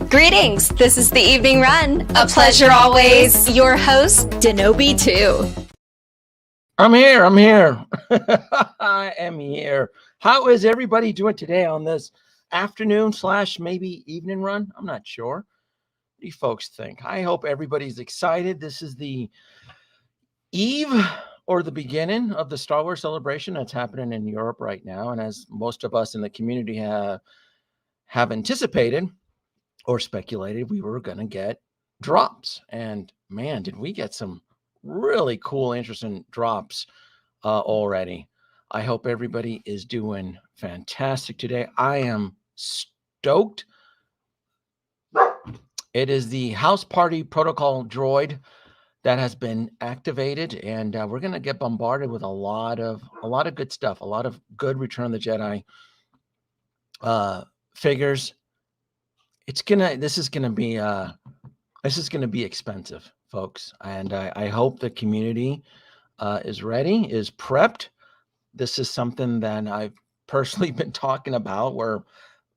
Greetings, this is the Evening Run. A pleasure always. Your host, Danoby2. I'm here. I am here. How is everybody doing today on this afternoon / maybe evening run? I'm not sure. What do you folks think? I hope everybody's excited. This is the eve or the beginning of the Star Wars celebration that's happening in Europe right now. And as most of us in the community have anticipated or speculated, we were going to get drops. And man, did we get some really cool, interesting drops already. I hope everybody is doing fantastic today. I am stoked. It is the House Party Protocol droid that has been activated, and we're going to get bombarded with a lot of good stuff, a lot of good Return of the Jedi figures. This is gonna be expensive, folks, and I hope the community is ready, is prepped. This is something that I've personally been talking about, where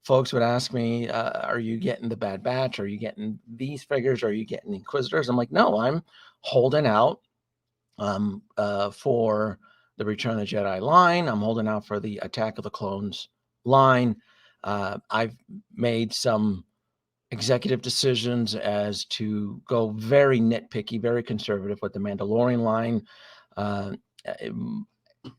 folks would ask me, are you getting the Bad Batch? Are you getting these figures? Are you getting Inquisitors? I'm like, no, I'm holding out for the Return of the Jedi line. I'm holding out for the Attack of the Clones line. I've made some executive decisions as to go very nitpicky, very conservative with the Mandalorian line.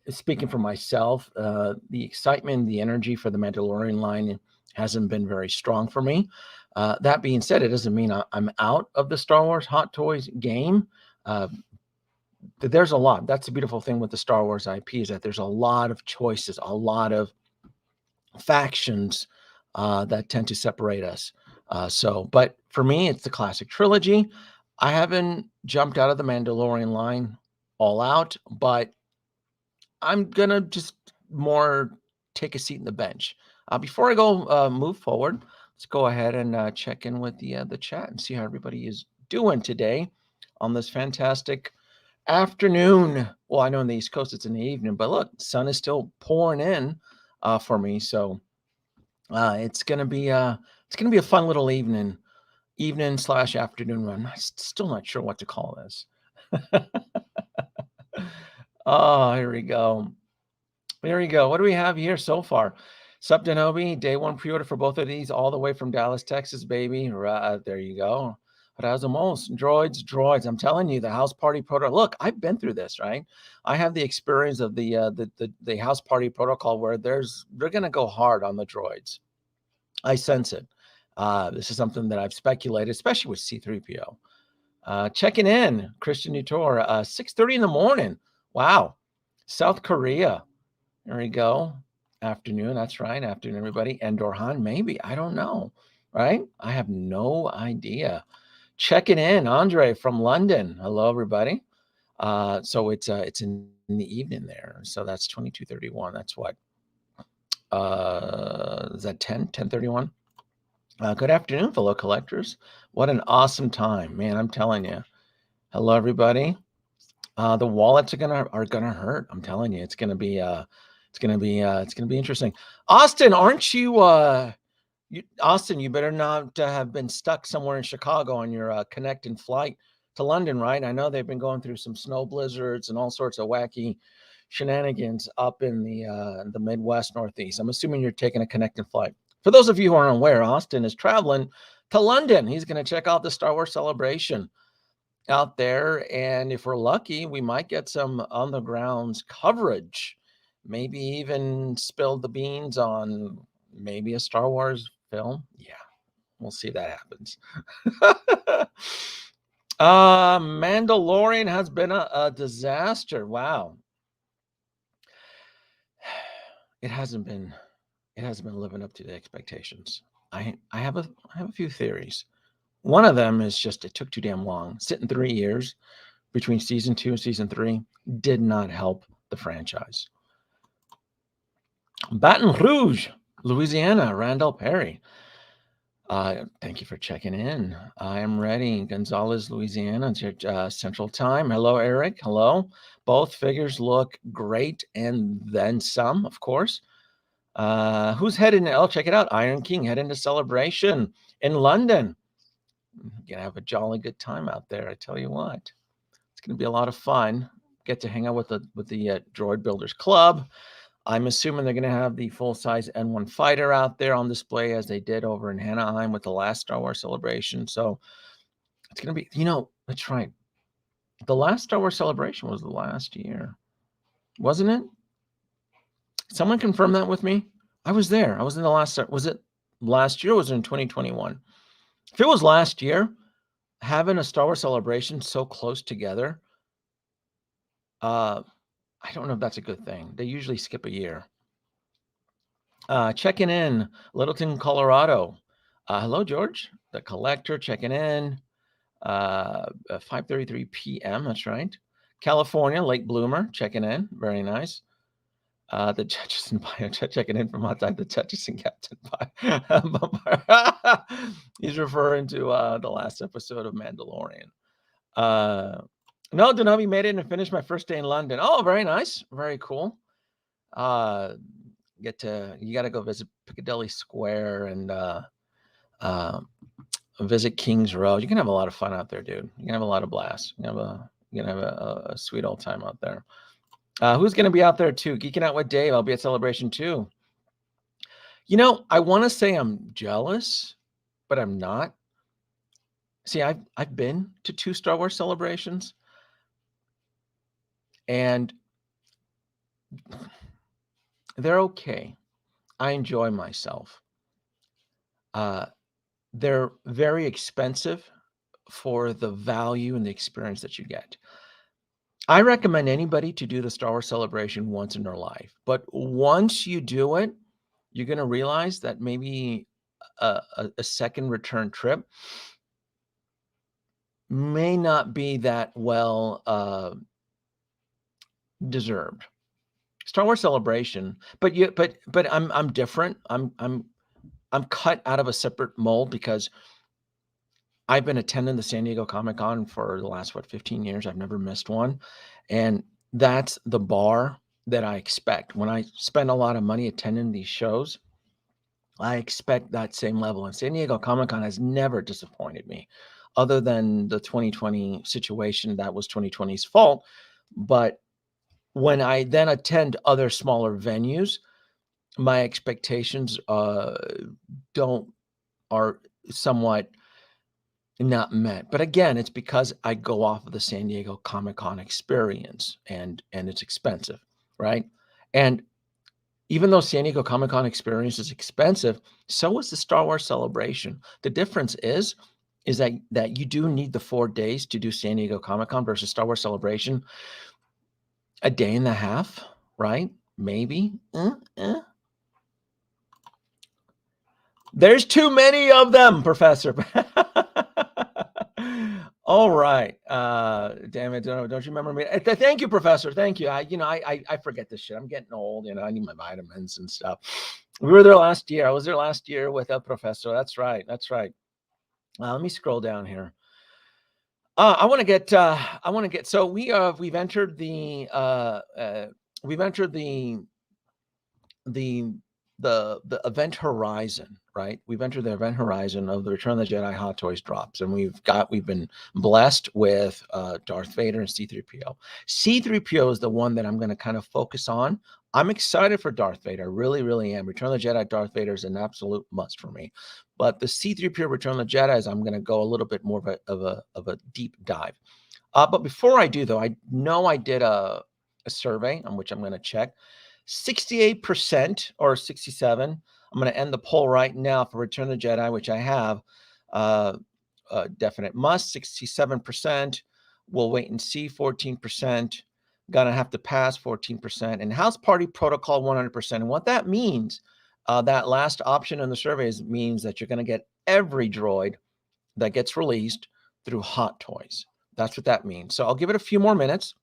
Speaking for myself, the excitement, the energy for the Mandalorian line hasn't been very strong for me. That being said, it doesn't mean I'm out of the Star Wars Hot Toys game. There's a lot. That's the beautiful thing with the Star Wars IP, is that there's a lot of choices, a lot of factions that tend to separate us. But for me, it's the classic trilogy. I haven't jumped out of the Mandalorian line all out, but I'm gonna just more take a seat in the bench. Before I go move forward, let's go ahead and check in with the chat and see how everybody is doing today on this fantastic afternoon. Well, I know on the East Coast it's in the evening, but look, sun is still pouring in for me, so it's gonna be a fun little evening / afternoon run. I'm still not sure what to call this. Oh, here we go. What do we have here so far? Sup, Danoby? Day one pre-order for both of these, all the way from Dallas, Texas, baby. There you go. Droids. I'm telling you, the House Party Protocol. Look, I've been through this, right? I have the experience of the House Party Protocol, where they're gonna go hard on the droids. I sense it. This is something that I've speculated, especially with C-3PO. Checking in, Christian Nutor, 6:30 in the morning. Wow. South Korea. There we go. Afternoon. That's right. Afternoon, everybody. Endor Han, maybe. I don't know. Right? I have no idea. Checking in, Andre from London. Hello, everybody. So it's in the evening there. So that's 22:31. That's what? Is that 10:31? Good afternoon, fellow collectors. What an awesome time, man! I'm telling you. Hello, everybody. The wallets are gonna hurt. I'm telling you, it's gonna be interesting. Austin, aren't you? Austin, you better not have been stuck somewhere in Chicago on your connecting flight to London, right? I know they've been going through some snow blizzards and all sorts of wacky shenanigans up in the Midwest, Northeast. I'm assuming you're taking a connecting flight. For those of you who aren't aware, Austin is traveling to London. He's going to check out the Star Wars celebration out there, and if we're lucky, we might get some on the grounds coverage. Maybe even spill the beans on maybe a Star Wars film. Yeah, we'll see if that happens. Mandalorian has been a disaster. Wow. It hasn't been living up to the expectations. I have a few theories. One of them is just it took too damn long. Sitting 3 years between season 2 and season 3 did not help the franchise. Baton Rouge, Louisiana, Randall Perry. Thank you for checking in. I am ready. Gonzales, Louisiana, Central Time. Hello, Eric. Hello. Both figures look great, and then some, of course. Who's heading? Oh, check it out. Iron King heading to Celebration in London. You're going to have a jolly good time out there. I tell you what, it's going to be a lot of fun. Get to hang out with the Droid Builders Club. I'm assuming they're going to have the full-size N1 fighter out there on display as they did over in Anaheim with the last Star Wars Celebration. So it's going to be, that's right. The last Star Wars Celebration was the last year, wasn't it? Someone confirm that with me. I was there. I was in the last. Was it last year? Or was it in 2021? If it was last year, having a Star Wars Celebration so close together, I don't know if that's a good thing. They usually skip a year. Checking in, Littleton, Colorado. Hello, George, the collector, checking in. 5:33 p.m. That's right. California, late bloomer, checking in. Very nice. The Chechen bio checking in from outside the Chechen Captain bio. He's referring to the last episode of Mandalorian. No, Danoby made it and finished my first day in London. Oh, very nice. Very cool. You got to go visit Piccadilly Square and visit King's Road. You can have a lot of fun out there, dude. You can have a lot of blast. You can have a sweet old time out there. Who's going to be out there too? Geeking Out with Dave. I'll be at Celebration too. I want to say I'm jealous, but I'm not. See, I've been to 2 Star Wars Celebrations, and they're okay. I enjoy myself. They're very expensive for the value and the experience that you get. I recommend anybody to do the Star Wars Celebration once in their life. But once you do it, you're going to realize that maybe a second return trip may not be that well deserved. Star Wars Celebration, but I'm different. I'm cut out of a separate mold because I've been attending the San Diego Comic-Con for the last 15 years. I've never missed one, and that's the bar that I expect when I spend a lot of money attending these shows. I expect that same level, and San Diego Comic-Con has never disappointed me, other than the 2020 situation. That was 2020's fault. But when I then attend other smaller venues, my expectations are somewhat not met. But again, it's because I go off of the San Diego Comic-Con experience, and it's expensive, right? And even though San Diego Comic-Con experience is expensive, so is the Star Wars Celebration. The difference is that you do need the 4 days to do San Diego Comic-Con versus Star Wars Celebration. A day and a half, right? Maybe. There's too many of them, Professor. All right. Damn it. Don't you remember me? Thank you, Professor. Thank you. I forget this shit. I'm getting old. I need my vitamins and stuff. We were there last year. I was there last year with a Professor. That's right. Let me scroll down here. I want to get. So we've entered the event horizon, right? We've entered the event horizon of the Return of the Jedi Hot Toys drops, and we've been blessed with Darth Vader and C-3PO. C-3PO is the one that I'm going to kind of focus on. I'm excited for Darth Vader. I really, really am. Return of the Jedi Darth Vader is an absolute must for me. But the C-3PO Return of the Jedi is I'm going to go a little bit more of a deep dive. But before I do, though, I know I did a survey on which I'm going to check. 68% or 67. I'm going to end the poll right now for Return of the Jedi, which I have definite must. 67%. We'll wait and see. 14%. Gonna have to pass. 14%. And House Party Protocol 100%. And what that means, that last option in the surveys means that you're going to get every droid that gets released through Hot Toys. That's what that means. So I'll give it a few more minutes,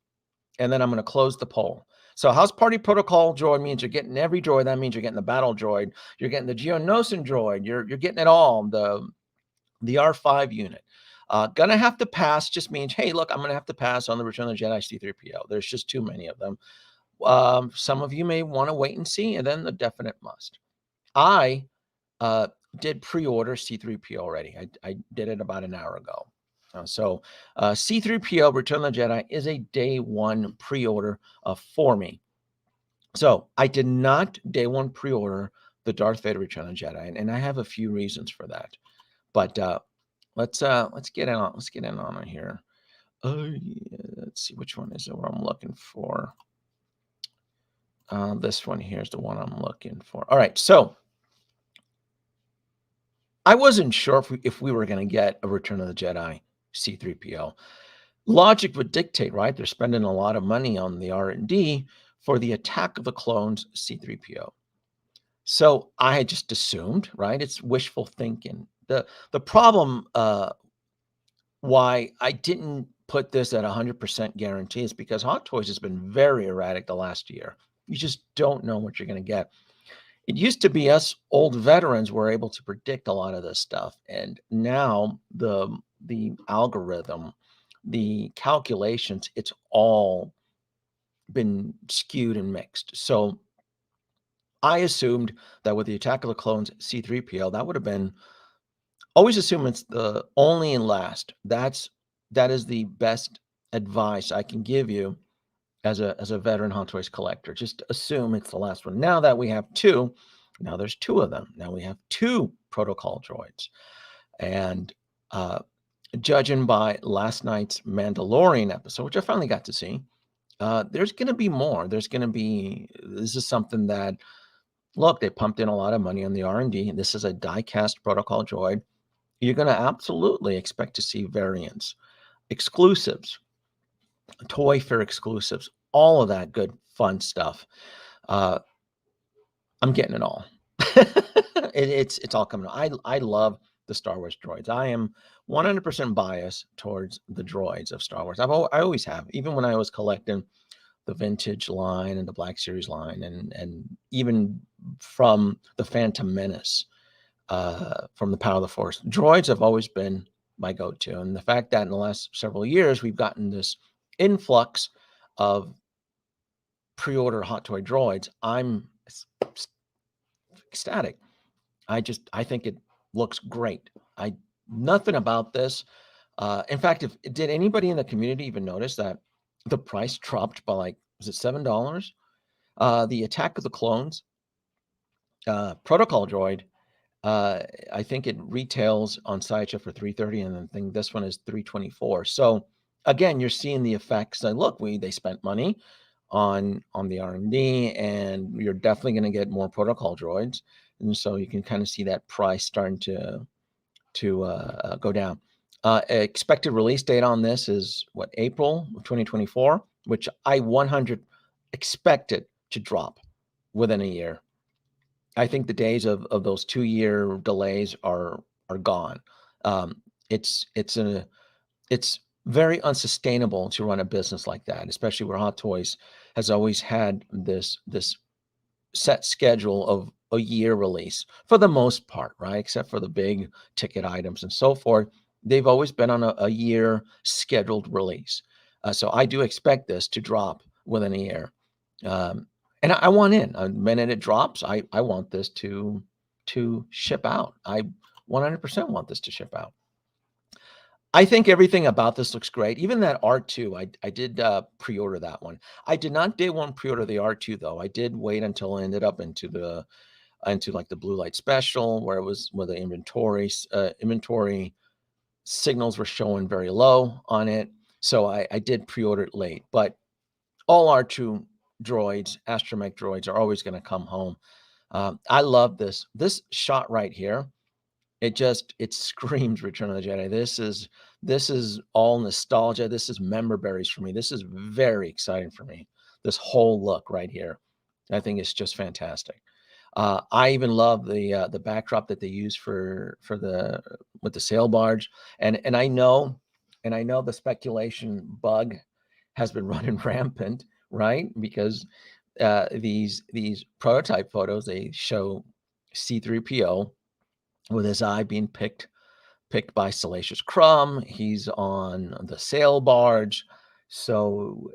and then I'm going to close the poll. So House Party Protocol droid means you're getting every droid. That means you're getting the battle droid. You're getting the Geonosis droid. You're getting it all. The R5 unit. Gonna have to pass just means, hey, look, I'm gonna have to pass on the Return of the Jedi C-3PO. There's just too many of them. Some of you may want to wait and see, and then the definite must. I did pre-order C3PO already. I did it about an hour ago. So C3PO Return of the Jedi is a day one pre-order for me. So I did not day one pre-order the Darth Vader Return of the Jedi, and I have a few reasons for that. But let's get in on it here. Yeah, let's see which one is it where I'm looking for. This one here is the one I'm looking for. All right, so I wasn't sure if we were going to get a Return of the Jedi C3PO. Logic would dictate, right? They're spending a lot of money on the R&D for the Attack of the Clones C3PO. So I had just assumed, right? It's wishful thinking. The problem why I didn't put this at 100% guarantee is because Hot Toys has been very erratic the last year. You just don't know what you're going to get. It used to be us old veterans were able to predict a lot of this stuff, and now the algorithm, the calculations, it's all been skewed and mixed. So I assumed that with the Attack of the Clones C3PO, that would have been, always assume it's the only and last. That is the best advice I can give you as a veteran Hot Toys collector. Just assume it's the last one. Now that we have two, now there's two of them. Now we have two protocol droids. And judging by last night's Mandalorian episode, which I finally got to see, there's going to be more. This is something that, look, they pumped in a lot of money on the R&D. This is a die-cast protocol droid. You're going to absolutely expect to see variants, exclusives, Toy Fair exclusives, all of that good, fun stuff. I'm getting it all. It's all coming. I love the Star Wars droids. I am 100% biased towards the droids of Star Wars. I always have, even when I was collecting the vintage line and the Black Series line, and even from the Phantom Menace, from the Power of the Force. Droids have always been my go-to. And the fact that in the last several years, we've gotten this influx of pre-order Hot Toy droids, I'm ecstatic. I think it looks great. Nothing about this. In fact, did anybody in the community even notice that the price dropped by, like, was it $7? The Attack of the Clones protocol droid, I think it retails on Sideshow for $330, and I think this one is $324. So again, you're seeing the effects. And look, they spent money on the R&D, and you're definitely going to get more protocol droids, and so you can kind of see that price starting to go down. Expected release date on this is what, April of 2024, which I 100 expected to drop within a year. I think the days of those 2-year delays are gone. It's very unsustainable to run a business like that, especially where Hot Toys has always had this set schedule of a year release for the most part, right? Except for the big ticket items and so forth. They've always been on a year scheduled release. So I do expect this to drop within a year. And I want in. The minute it drops, I want this to ship out. I 100% want this to ship out. I think everything about this looks great. Even that R2, I did pre-order that one. I did not day one pre-order the R2 though. I did wait until I ended up into like the Blue Light Special, where the inventory signals were showing very low on it. So I did pre-order it late. But all R2 droids, astromech droids, are always going to come home. I love this shot right here. It screams Return of the Jedi. This is all nostalgia. This is member berries for me. This is very exciting for me. This whole look right here, I think it's just fantastic. I even love the backdrop that they use with the sail barge, and I know the speculation bug has been running rampant, right? Because these prototype photos, they show C3PO with his eye being picked by Salacious Crumb. He's on the sail barge. So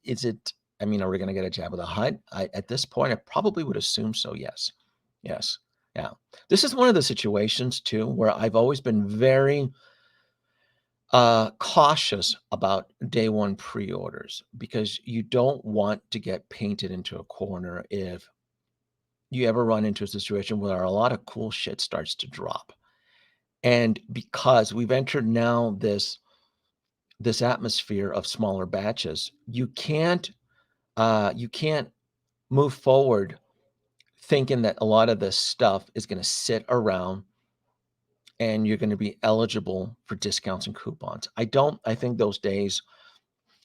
is it I mean, are we going to get a Jabba the Hutt? At this point, I probably would assume so. Yes. Yes. Yeah. This is one of the situations too, where I've always been very cautious about day one pre-orders, because you don't want to get painted into a corner if you ever run into a situation where a lot of cool shit starts to drop. And because we've entered now this atmosphere of smaller batches, you can't move forward thinking that a lot of this stuff is going to sit around and you're going to be eligible for discounts and coupons. I think those days,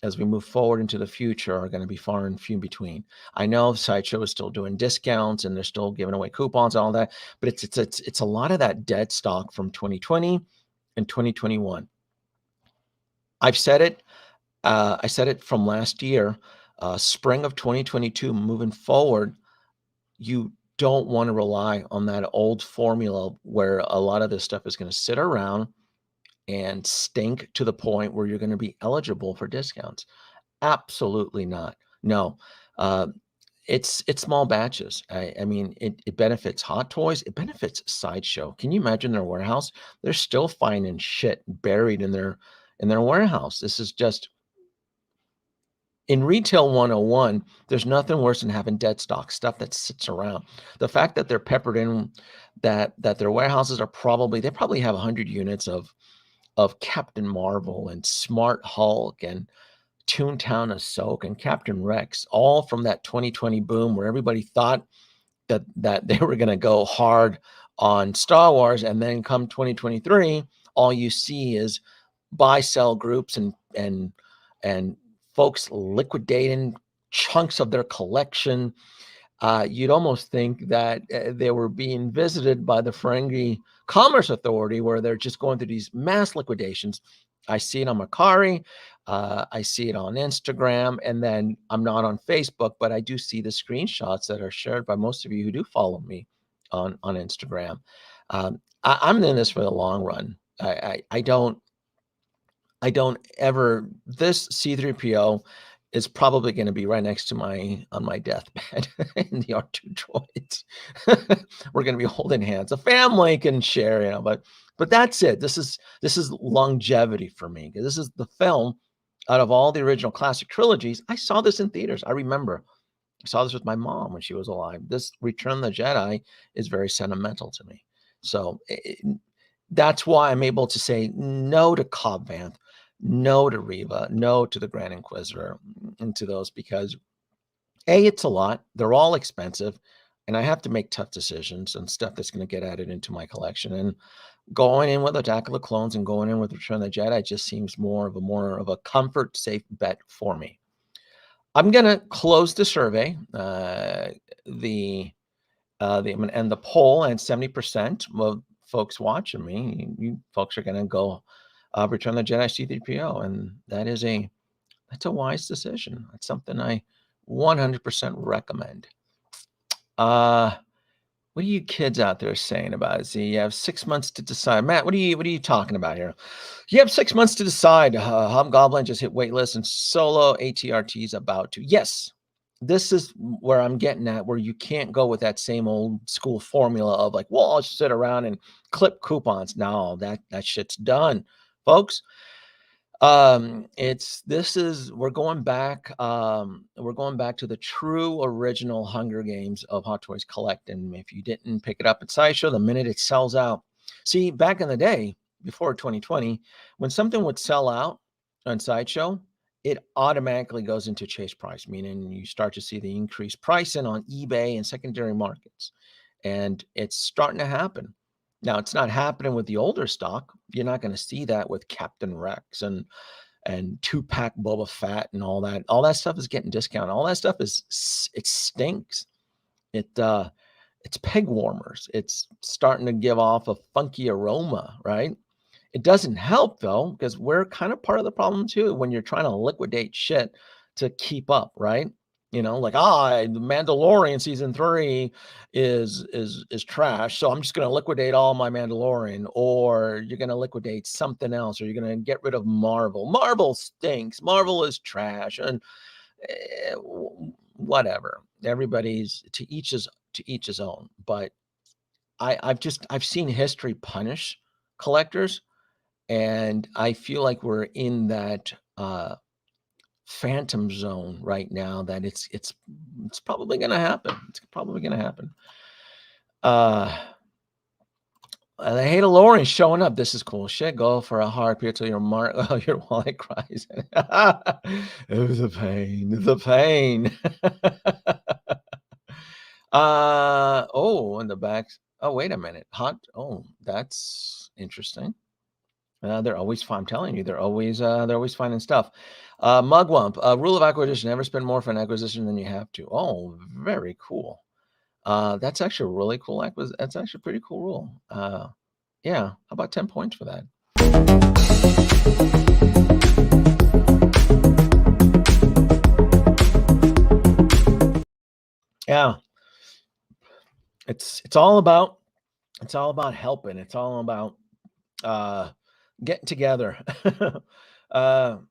as we move forward into the future, are going to be far and few between. I know Sideshow is still doing discounts and they're still giving away coupons and all that, but it's a lot of that dead stock from 2020 and 2021. I've said it. I said it from last year, spring of 2022, moving forward. You don't want to rely on that old formula where a lot of this stuff is going to sit around and stink to the point where you're going to be eligible for discounts. Absolutely not. No. It's small batches. I mean, it benefits Hot Toys. It benefits Sideshow. Can you imagine their warehouse? They're still finding shit buried in their warehouse. This is just, in retail 101, there's nothing worse than having dead stock, stuff that sits around. The fact that they're peppered in, that their warehouses are they probably have 100 units of Captain Marvel and Smart Hulk and Toontown Ahsoka and Captain Rex, all from that 2020 boom where everybody thought that they were going to go hard on Star Wars, and then come 2023, all you see is buy sell groups and folks liquidating chunks of their collection. You'd almost think that they were being visited by the Ferengi Commerce Authority, where they're just going through these mass liquidations. I see it on Macari. I see it on Instagram, and then I'm not on Facebook, but I do see the screenshots that are shared by most of you who do follow me on Instagram. I'm in this for the long run. I don't ever, this C3PO is probably going to be right next to on my deathbed in the R2 droids. We're going to be holding hands. A family can share, but that's it. This is longevity for me. This is the film out of all the original classic trilogies. I saw this in theaters. I remember I saw this with my mom when she was alive. This Return of the Jedi is very sentimental to me. So that's why I'm able to say no to Cobb Vanth, no to Reva, no to the Grand Inquisitor, and to those, because it's a lot. They're all expensive, and I have to make tough decisions and stuff that's going to get added into my collection. And going in with Attack of the Clones and going in with Return of the Jedi just seems more of a comfort, safe bet for me. I'm going to close the survey. I'm going to end the poll, and 70% of folks watching me, you folks are going to go Return of the Jedi C3PO, and that's a wise decision. That's something I 100% recommend. What are you kids out there saying about it? See, you have 6 months to decide. Matt, what are you talking about here? You have 6 months to decide. Hobgoblin just hit waitlist, and Solo ATRT is about to. Yes, this is where I'm getting at, where you can't go with that same old school formula of like, well, I'll sit around and clip coupons. No, that shit's done, folks. We're going back to the true original Hunger Games of Hot Toys collecting. If you didn't pick it up at Sideshow, the minute it sells out. See, back in the day, before 2020, when something would sell out on Sideshow, it automatically goes into chase price, meaning you start to see the increased pricing on eBay and secondary markets. And it's starting to happen. Now, it's not happening with the older stock. You're not going to see that with Captain Rex and 2-pack Boba Fett and all that. All that stuff is getting discounted. All that stuff it stinks. It's peg warmers. It's starting to give off a funky aroma, right? It doesn't help though, because we're kind of part of the problem too when you're trying to liquidate shit to keep up, right? Like, the Mandalorian season 3 is trash, so I'm just going to liquidate all my Mandalorian. Or you're going to liquidate something else, or you're going to get rid of Marvel. Marvel stinks. Marvel is trash. And Whatever. Everybody's to each his own. But I've seen history punish collectors, and I feel like we're in that phantom zone right now. That it's probably going to happen. It's probably going to happen. The Halo Lauren showing up. This is cool shit. Go for a hard period till your your wallet cries. It was a pain. The pain. Oh, in the back. Oh, wait a minute. Hot. Oh, that's interesting. They're always fun. I'm telling you, they're always finding stuff. Mugwump. Rule of acquisition: never spend more for an acquisition than you have to. Oh, very cool. That's actually a really cool acquisition. That's actually a pretty cool rule. Yeah, how about 10 points for that? Yeah, it's all about helping. It's all about getting together. Don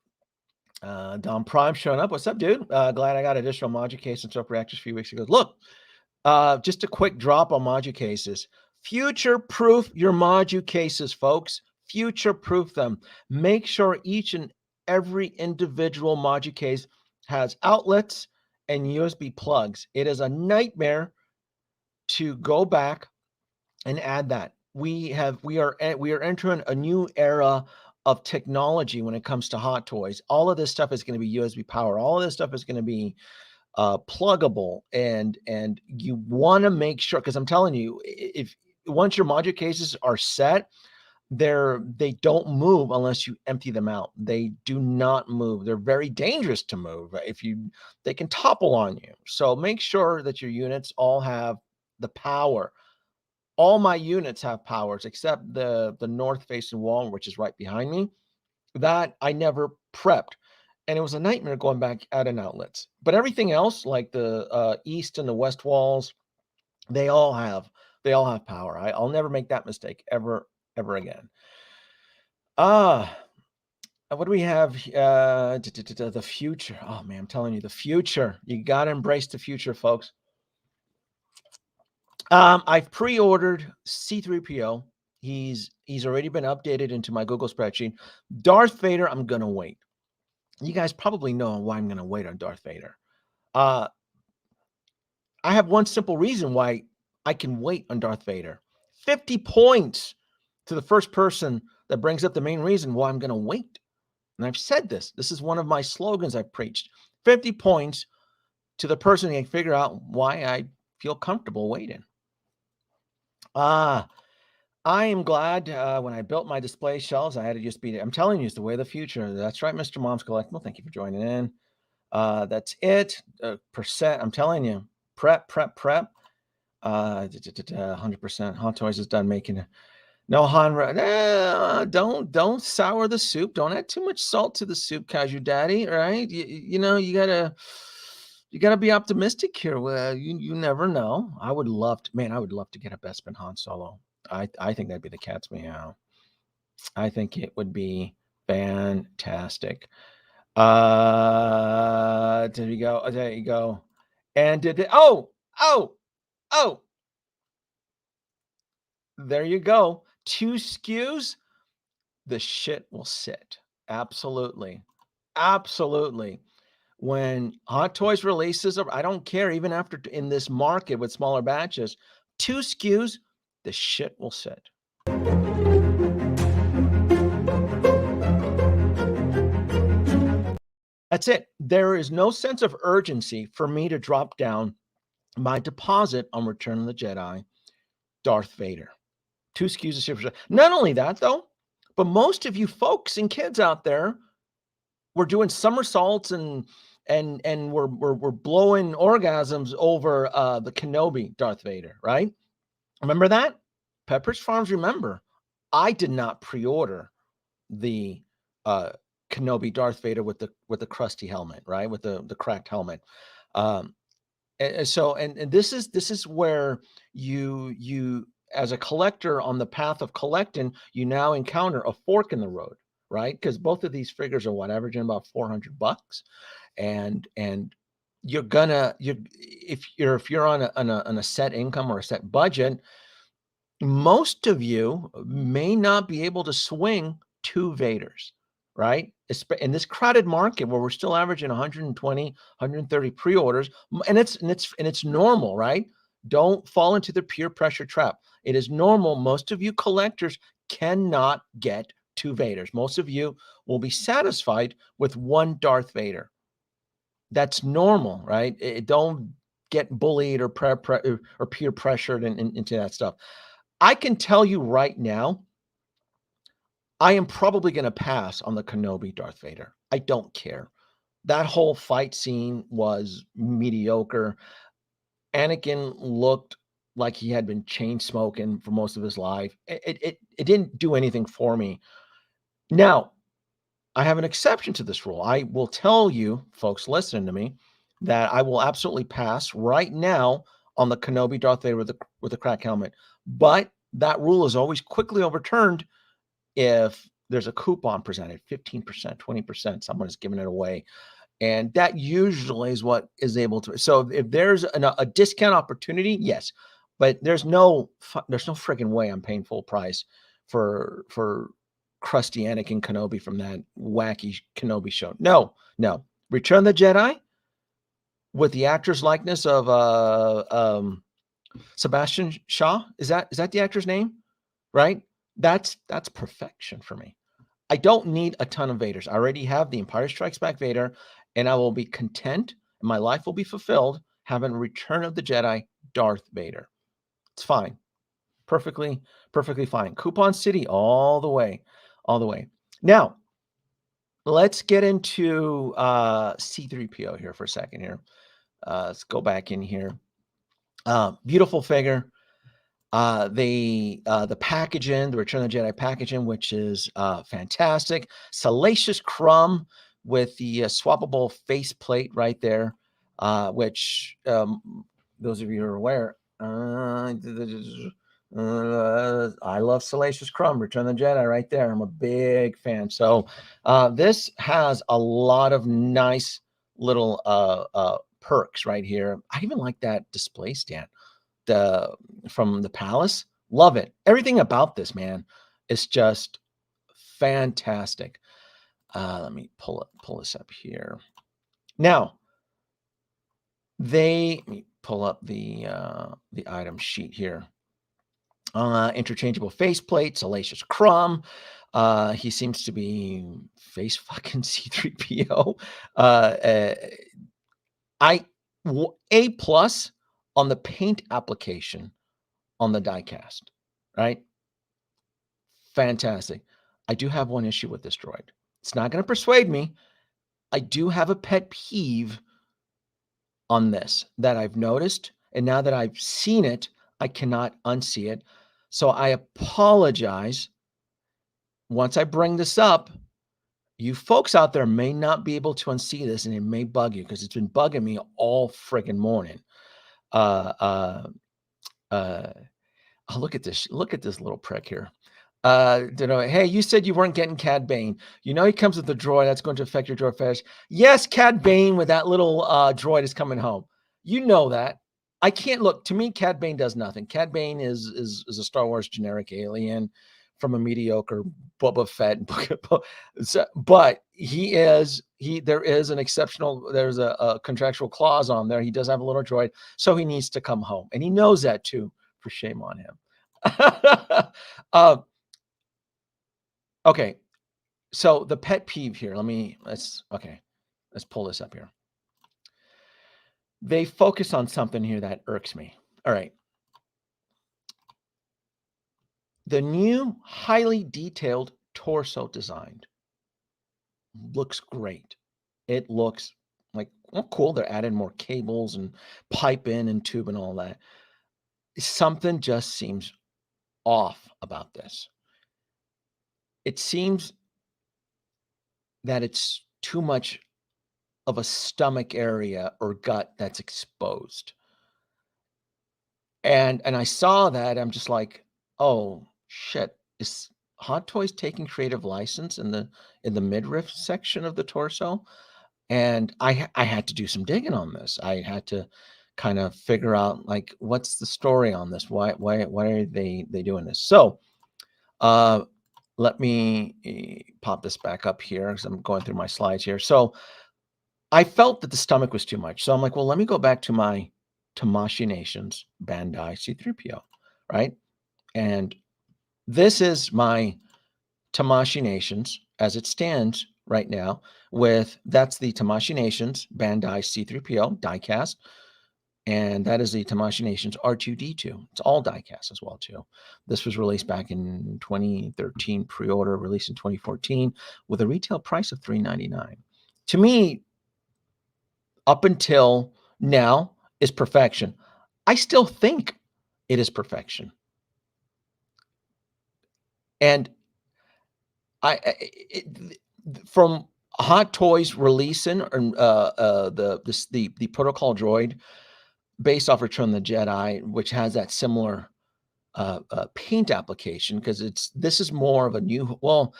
Prime showing up. What's up, dude? Glad I got additional module case and stuff reactors a few weeks ago. Look, just a quick drop on module cases. Future-proof your module cases, folks. Future-proof them. Make sure each and every individual module case has outlets and USB plugs. It is a nightmare to go back and add that. We are entering a new era of technology when it comes to hot toys. All of this stuff is going to be USB power. All of this stuff is going to be pluggable, and you want to make sure, because I'm telling you, if once your module cases are set, they don't move unless you empty them out. They do not move. They're very dangerous to move. They can topple on you. So make sure that your units all have the power. All my units have powers except the north facing wall, which is right behind me. That I never prepped, and it was a nightmare going back adding outlets. But everything else, like the east and the west walls, they all have power. I'll never make that mistake ever again. What do we have? The future. Oh man, I'm telling you, the future. You got to embrace the future, folks. I've pre-ordered C-3PO. He's already been updated into my Google spreadsheet. Darth Vader, I'm gonna wait. You guys probably know why I'm gonna wait on Darth Vader. I have one simple reason why I can wait on Darth Vader. 50 points to the first person that brings up the main reason why I'm gonna wait. And I've said this. This is one of my slogans I've preached. 50 points to the person who can figure out why I feel comfortable waiting. I am glad when I built my display shelves, I had to just be, I'm telling you, it's the way of the future. That's right, Mr. Mom's Collectible. Thank you for joining in. That's it. Percent, I'm telling you, prep. 100%. Hot Toys is done making it. No, don't sour the soup. Don't add too much salt to the soup, Cashew Daddy. Right? You know, you gotta be optimistic here. Well, you never know. I would love to get a Bespin Han Solo. I think that'd be the cat's meow. I think it would be fantastic. There you go. And did it? Oh. There you go. 2 SKUs. The shit will sit. Absolutely. When Hot Toys releases, I don't care, even after in this market with smaller batches, 2 SKUs, the shit will sit. That's it. There is no sense of urgency for me to drop down my deposit on Return of the Jedi, Darth Vader. 2 SKUs of Super. Not only that, though, but most of you folks and kids out there were doing somersaults and we're blowing orgasms over the Kenobi Darth Vader, right? Remember that? Pepperidge Farms, remember, I did not pre-order the Kenobi Darth Vader with the crusty helmet, right? With the cracked helmet. And this is where you as a collector on the path of collecting, you now encounter a fork in the road, right? Because both of these figures are averaging about $400, and if you're on a set income or a set budget, most of you may not be able to swing 2 Vaders, right? In this crowded market where we're still averaging 120, 130 pre-orders, and it's normal, right? Don't fall into the peer pressure trap. It is normal. Most of you collectors cannot get 2 Vaders. Most of you will be satisfied with 1 Darth Vader. That's normal, right? Don't get bullied or peer pressured into that stuff. I can tell you right now, I am probably going to pass on the Kenobi Darth Vader. I don't care. That whole fight scene was mediocre. Anakin looked like he had been chain smoking for most of his life. It didn't do anything for me. Now, I have an exception to this rule. I will tell you, folks listening to me, that I will absolutely pass right now on the Kenobi Darth Vader with the crack helmet. But that rule is always quickly overturned if there's a coupon presented, 15%, 20%, someone is giving it away. And that usually is what is able to. So if there's a discount opportunity, yes, but there's no freaking way I'm paying full price for crusty Anakin Kenobi from that wacky Kenobi show. No. Return of the Jedi with the actor's likeness of Sebastian Shaw. Is that the actor's name? Right? That's perfection for me. I don't need a ton of Vaders. I already have the Empire Strikes Back Vader, and I will be content, and my life will be fulfilled having Return of the Jedi Darth Vader. It's fine. Perfectly fine. Coupon City all the way. Now, let's get into C-3PO here for a second here. Let's go back in here. Beautiful figure. The packaging, the Return of the Jedi packaging, which is fantastic. Salacious Crumb with the swappable faceplate right there, which those of you who are aware, I love Salacious Crumb, Return of the Jedi right there. I'm a big fan. So this has a lot of nice little perks right here. I even like that display stand from the palace. Love it. Everything about this, man, is just fantastic. Let me pull this up here. Now, let me pull up the item sheet here. Interchangeable faceplate, Salacious Crumb. He seems to be face fucking C-3PO. A plus on the paint application on the die cast, right? Fantastic. I do have one issue with this droid. It's not going to persuade me. I do have a pet peeve on this that I've noticed, and now that I've seen it, I cannot unsee it. So I apologize. Once I bring this up, you folks out there may not be able to unsee this, and it may bug you because it's been bugging me all friggin' morning. Oh, look at this little prick here. Hey, you said you weren't getting Cad Bane. You know he comes with the droid that's going to affect your droid fetish. Yes, Cad Bane with that little droid is coming home. You know that. I can't look. To me, Cad Bane does nothing. Cad Bane is a Star Wars generic alien from a mediocre Boba Fett. But there is an exceptional, there's a contractual clause on there. He does have a little droid, so he needs to come home. And he knows that too, for shame on him. Okay. So the pet peeve here, let's pull this up here. They focus on something here that irks me. All right. The new highly detailed torso design looks great. It looks like, well, cool. They're adding more cables and pipe in and tube and all that. Something just seems off about this. It seems that it's too much of a stomach area or gut that's exposed. And I saw that. I'm just like, oh shit, Hot Toys taking creative license in the midriff section of the torso, and I had to do some digging on this. I had to kind of figure out, like, what's the story on this? Why are they doing this? So let me pop this back up here because I'm going through my slides here. So I felt that the stomach was too much. So I'm like, well, let me go back to my Tamashii Nations Bandai C3PO, right? And this is my Tamashii Nations as it stands right now. That's the Tamashii Nations Bandai C3PO diecast, and that is the Tamashii Nations R2D2. It's all diecast as well too. This was released back in 2013, pre-order, released in 2014, with a retail price of $399. To me, up until now, is perfection. I still think it is perfection, and from Hot Toys releasing the protocol droid based off Return of the Jedi, which has that similar paint application, because this is more of a new. Well,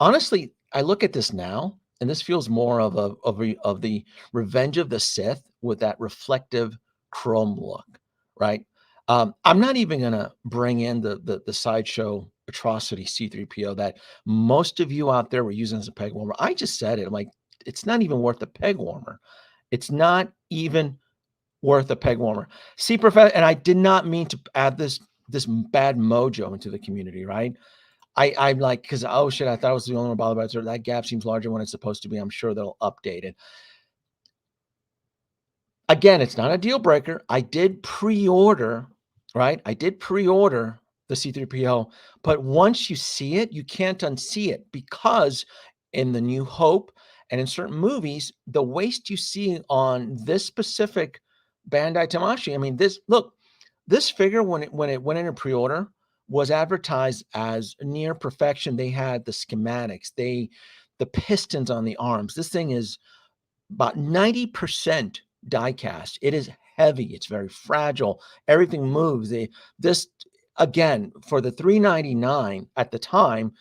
honestly, I look at this now, and this feels more of the Revenge of the Sith with that reflective chrome look, right? I'm not even gonna bring in the sideshow atrocity C3PO that most of you out there were using as a peg warmer. I just said it. I'm like, it's not even worth a peg warmer. It's not even worth a peg warmer. See, Professor, and I did not mean to add this bad mojo into the community, right? I'm like, because, oh shit, I thought I was the only one bothered by it. That gap seems larger when it's supposed to be. I'm sure they'll update it. Again, it's not a deal breaker. I did pre-order, right? I did pre-order the C3PO, but once you see it, you can't unsee it, because in the New Hope and in certain movies, the waist you see on this specific Bandai Tamashii, I mean, this figure, when it went into pre-order, was advertised as near perfection. They had the schematics, the pistons on the arms. This thing is about 90% die cast. It is heavy. It's very fragile. Everything moves. This, again, for the $399 at the time,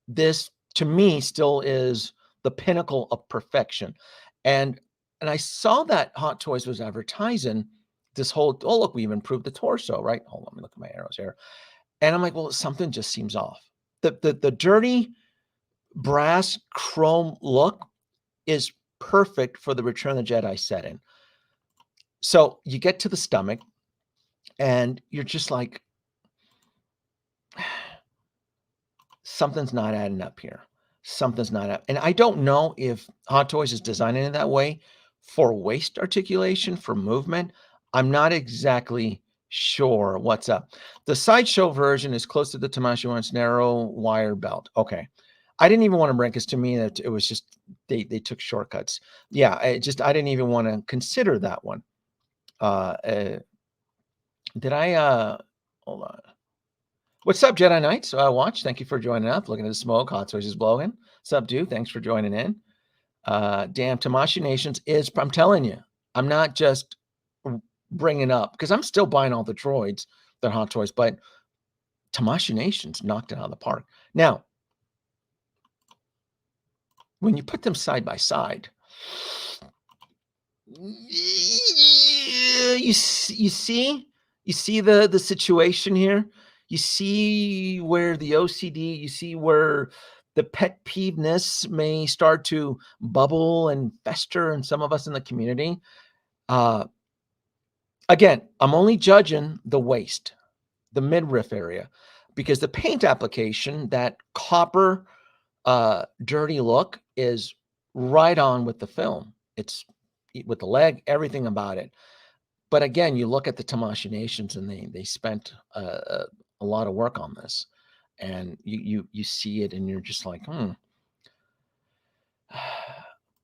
this to me still is the pinnacle of perfection. And I saw that Hot Toys was advertising this whole, oh, look, we've improved the torso, right? Hold on, let me look at my arrows here. And I'm like, well, something just seems off. The dirty brass chrome look is perfect for the Return of the Jedi setting. So you get to the stomach, and you're just like, something's not adding up here. Something's not up. And I don't know if Hot Toys is designing it that way for waist articulation, for movement. I'm not exactly sure what's up. The sideshow version is close to the Tamashii one's narrow wire belt. Okay. I didn't even want to bring, because to me that it was just they took shortcuts. Yeah, I didn't even want to consider that one. Did I hold on? What's up, Jedi Knights? Watch, thank you for joining up. Looking at the smoke, Hot Toys is blowing. What's up, dude? Thanks for joining in. Damn, Tamashii Nations is, I'm telling you, I'm not just bringing up, because I'm still buying all the droids, they're Hot Toys, but Tamashii Nations knocked it out of the park. Now, when you put them side by side, you see the situation here. You see where the OCD, you see where the pet peeveness may start to bubble and fester in some of us in the community. Again, I'm only judging the waist, the midriff area, because the paint application, that copper dirty look, is right on with the film. It's with the leg, everything about it. But again, you look at the Tamashii Nations, and they spent a lot of work on this, and you see it, and you're just like,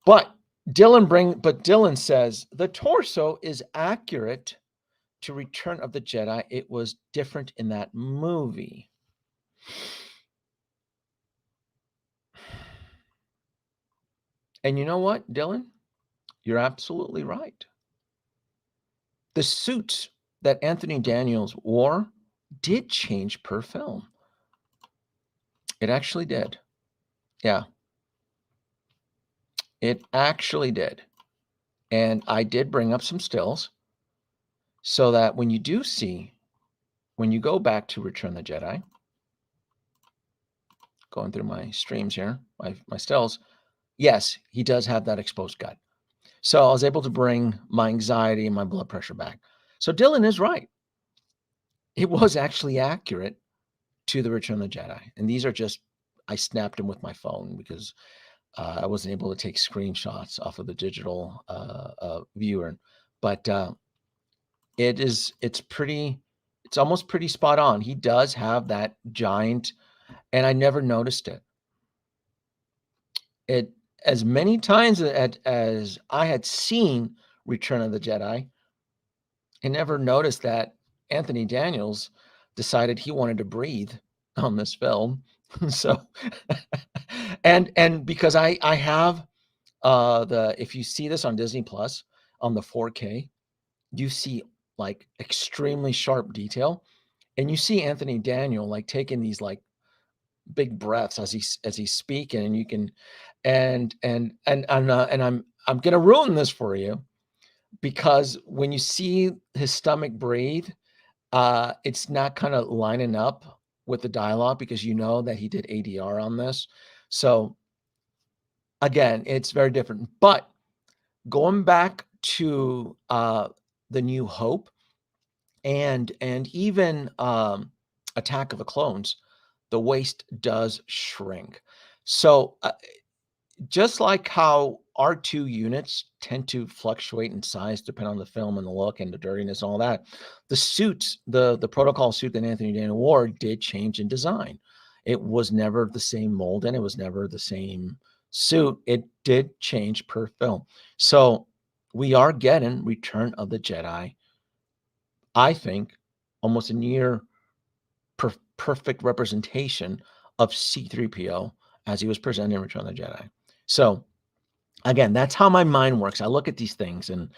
But Dylan says the torso is accurate to Return of the Jedi. It was different in that movie. And you know what, Dylan? You're absolutely right. The suits that Anthony Daniels wore did change per film. It actually did. Yeah. It actually did. And I did bring up some stills so that when you go back to Return the Jedi, going through my streams here, my stills, yes, he does have that exposed gut. So I was able to bring my anxiety and my blood pressure back. So Dylan is right. It was actually accurate to the Return of the Jedi. And these are just, I snapped them with my phone because I wasn't able to take screenshots off of the digital viewer. But it's almost pretty spot on. He does have that giant, and I never noticed it. It as many times as I had seen Return of the Jedi, I never noticed that Anthony Daniels decided he wanted to breathe on this film. So, and because I have if you see this on Disney Plus on the 4K, you see like extremely sharp detail, and you see Anthony Daniel like taking these like big breaths as he's speaking, and you can, and I'm gonna ruin this for you because when you see his stomach breathe, it's not kind of lining up with the dialogue because you know that he did ADR on this. So again, it's very different. But going back to the New Hope and even Attack of the Clones, the waist does shrink. So just like how R2 units tend to fluctuate in size depending on the film and the look and the dirtiness and all that, the suits, the protocol suit that Anthony Daniel wore did change in design. It was never the same mold and it was never the same suit. It did change per film. So we are getting Return of the Jedi, I think, almost a near perfect representation of C-3PO as he was presented in Return of the Jedi. So again, that's how my mind works. I look at these things and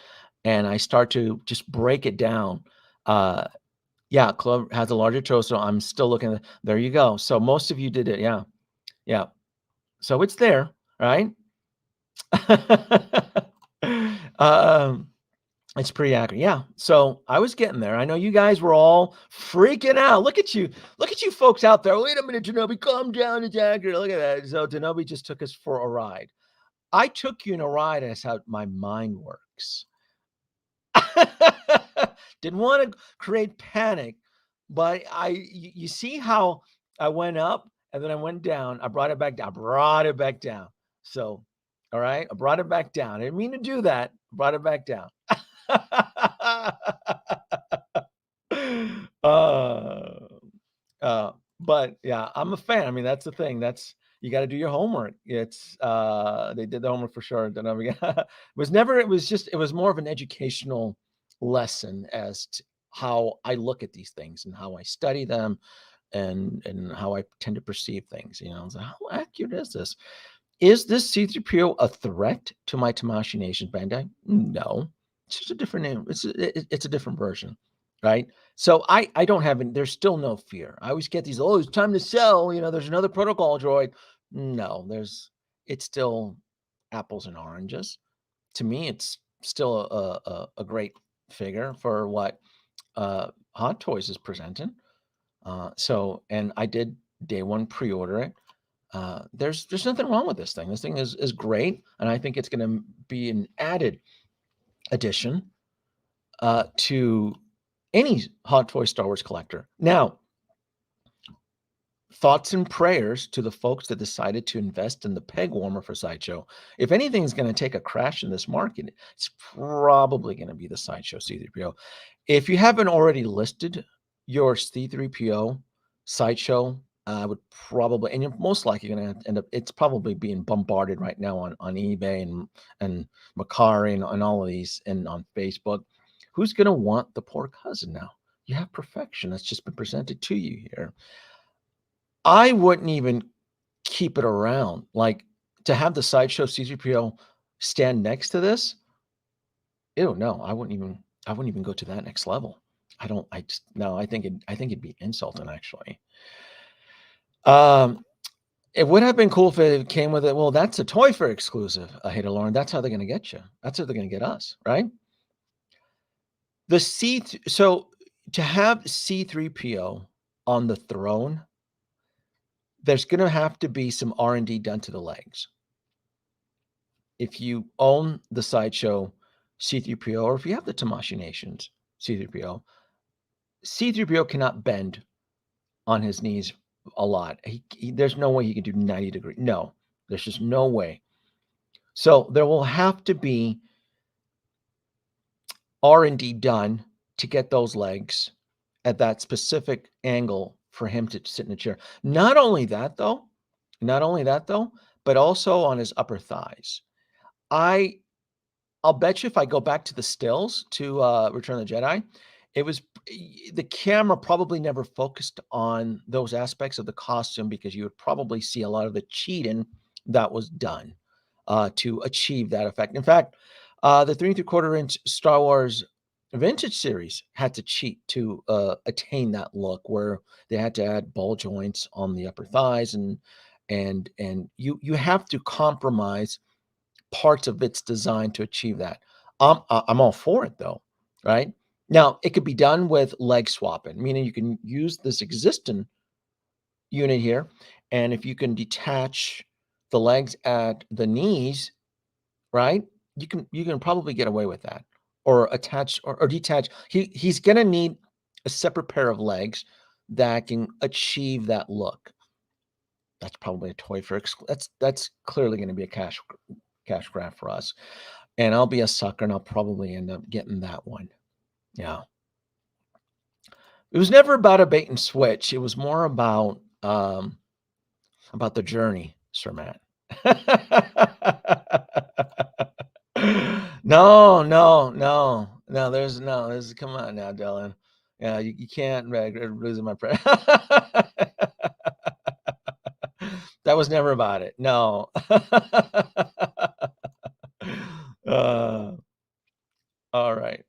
I start to just break it down. Yeah, Clover has a larger torso. I'm still looking at there you go. So most of you did it. Yeah. Yeah. So it's there, right? It's pretty accurate. Yeah. So I was getting there. I know you guys were all freaking out. Look at you. Look at you folks out there. Wait a minute, Danoby, calm down. It's accurate. Look at that. So Danoby just took us for a ride. I took you in a ride. That's how my mind works. Didn't want to create panic, but you see how I went up and then I went down. I brought it back down. So, all right, I brought it back down. I didn't mean to do that. Brought it back down. But yeah, I'm a fan. I mean, that's the thing. You got to do your homework. It's they did the homework for sure. It was more of an educational lesson as to how I look at these things and how I study them and how I tend to perceive things. I was like, how accurate is this? Is this C-3PO a threat to my Tamashii Nation Bandai? No, it's just a different name. It's a different version, right? So I don't have there's still no fear. I always get these, oh, it's time to sell. There's another protocol droid. No, it's still apples and oranges. To me, it's still a great figure for what Hot Toys is presenting. So, and I did day one pre-order it. There's nothing wrong with this thing. This thing is great, and I think it's going to be an added addition to any Hot Toy Star Wars collector. Now, thoughts and prayers to the folks that decided to invest in the peg warmer for Sideshow. If anything's going to take a crash in this market, it's probably going to be the Sideshow C-3PO. If you haven't already listed your C-3PO Sideshow, I would probably, and you're most likely going to end up, it's probably being bombarded right now on eBay and Macari and all of these and on Facebook. Who's going to want the poor cousin now? You have perfection that's just been presented to you here. I wouldn't even keep it around. Like, to have the Sideshow C-3PO stand next to this, ew, no, I wouldn't even go to that next level. I think it'd be insulting, actually. It would have been cool if it came with it. Well, that's a Toy Fair exclusive, Hey to Lauren. That's how they're going to get you. That's how they're going to get us, right? The so to have C3PO on the throne, there's going to have to be some R&D done to the legs. If you own the Sideshow C3PO, or if you have the Tamashii Nations C3PO, C3PO cannot bend on his knees a lot. There's no way he can do 90 degrees. No, there's just no way. So there will have to be R&D done to get those legs at that specific angle for him to sit in a chair. Not only that though, but also on his upper thighs. I'll bet you if I go back to the stills to Return of the Jedi, it was the camera probably never focused on those aspects of the costume because you would probably see a lot of the cheating that was done to achieve that effect. In fact, the 3¾ inch Star Wars Vintage series had to cheat to attain that look, where they had to add ball joints on the upper thighs, and you have to compromise parts of its design to achieve that. I'm all for it though, right? Now it could be done with leg swapping, meaning you can use this existing unit here, and if you can detach the legs at the knees, right? You can probably get away with that, or attach or detach. He's gonna need a separate pair of legs that can achieve that look. That's probably a toy for that's clearly going to be a cash grab for us. And I'll be a sucker and I'll probably end up getting that one. Yeah. It was never about a bait and switch. It was more about the journey, Sir Matt. No, there's come on now, Dylan. Yeah, you can't losing my friend. That was never about it. No. All right.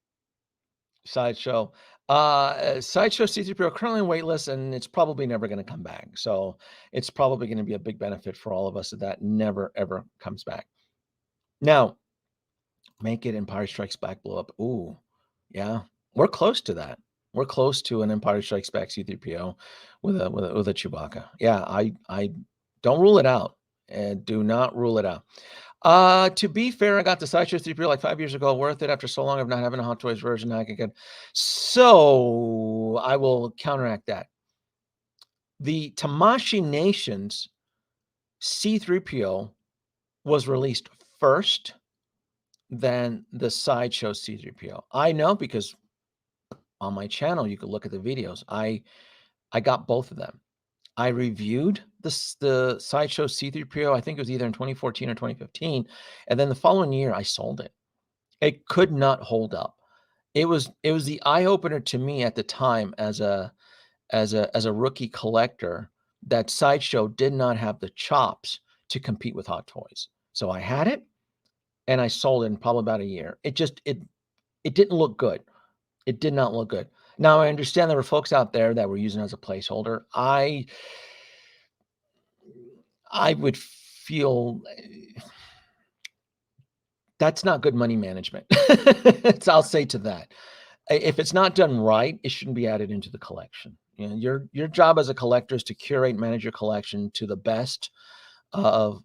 Sideshow. Sideshow C3PO currently on waitlist, and it's probably never going to come back. So it's probably going to be a big benefit for all of us that never, ever comes back. Now, make it Empire Strikes Back blow up. Ooh, yeah. We're close to that. We're close to an Empire Strikes Back C3PO with a Chewbacca. Yeah, I don't rule it out. And do not rule it out. To be fair, I got the Sideshow 3PO like 5 years ago. Worth it after so long of not having a Hot Toys version. I could get. So I will counteract that. The Tamashii Nations C3PO was released first than the Sideshow C3PO. I know because on my channel you could look at the videos. I got both of them. I reviewed the Sideshow C3PO, I think it was either in 2014 or 2015, and then the following year I sold it. It could not hold up. It was the eye opener to me at the time as a rookie collector that Sideshow did not have the chops to compete with Hot Toys. So I had it and I sold it in probably about a year. It didn't look good. It did not look good. Now I understand there were folks out there that were using it as a placeholder. I would feel that's not good money management. I'll say to that. If it's not done right, it shouldn't be added into the collection. You know, your job as a collector is to curate, manage your collection to the best of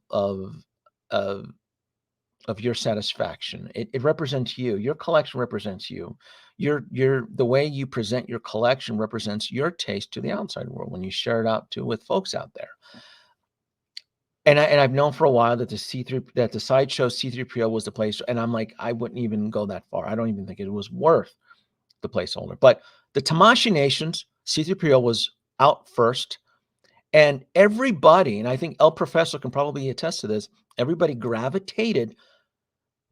of your satisfaction. It represents you. Your collection represents you. The way you present your collection represents your taste to the outside world when you share it out with folks out there. And I've known for a while that the Sideshow C3PO was the place, and I'm like, I wouldn't even go that far. I don't even think it was worth the placeholder. But the Tamashii Nations C3PO was out first, and everybody, and I think El Professor can probably attest to this, everybody gravitated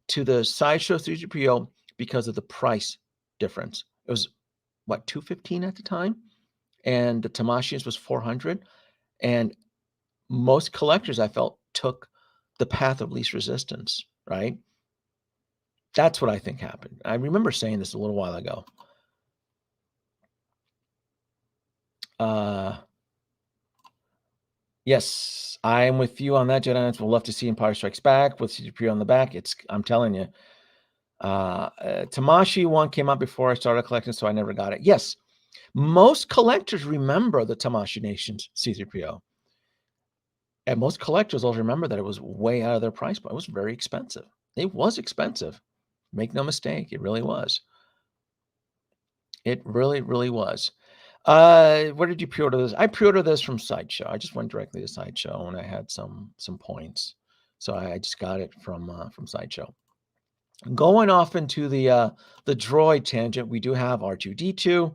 to the Sideshow C3PO because of the price difference. It was what, $215 at the time, and the Tamashi's was $400, and most collectors, I felt, took the path of least resistance, right? That's what I think happened. I remember saying this a little while ago. Yes, I am with you on that, Jedi Knights. We'll love to see Empire Strikes Back with C3PO on the back. I'm telling you. Tamashi one came out before I started collecting, so I never got it. Yes, most collectors remember the Tamashi Nations C3PO. And most collectors also remember that it was way out of their price point. It was very expensive. It was expensive. Make no mistake, it really was. It really, really was. Where did you pre-order this? I pre-ordered this from Sideshow. I just went directly to Sideshow and I had some points. So I just got it from Sideshow. Going off into the droid tangent, we do have R2D2.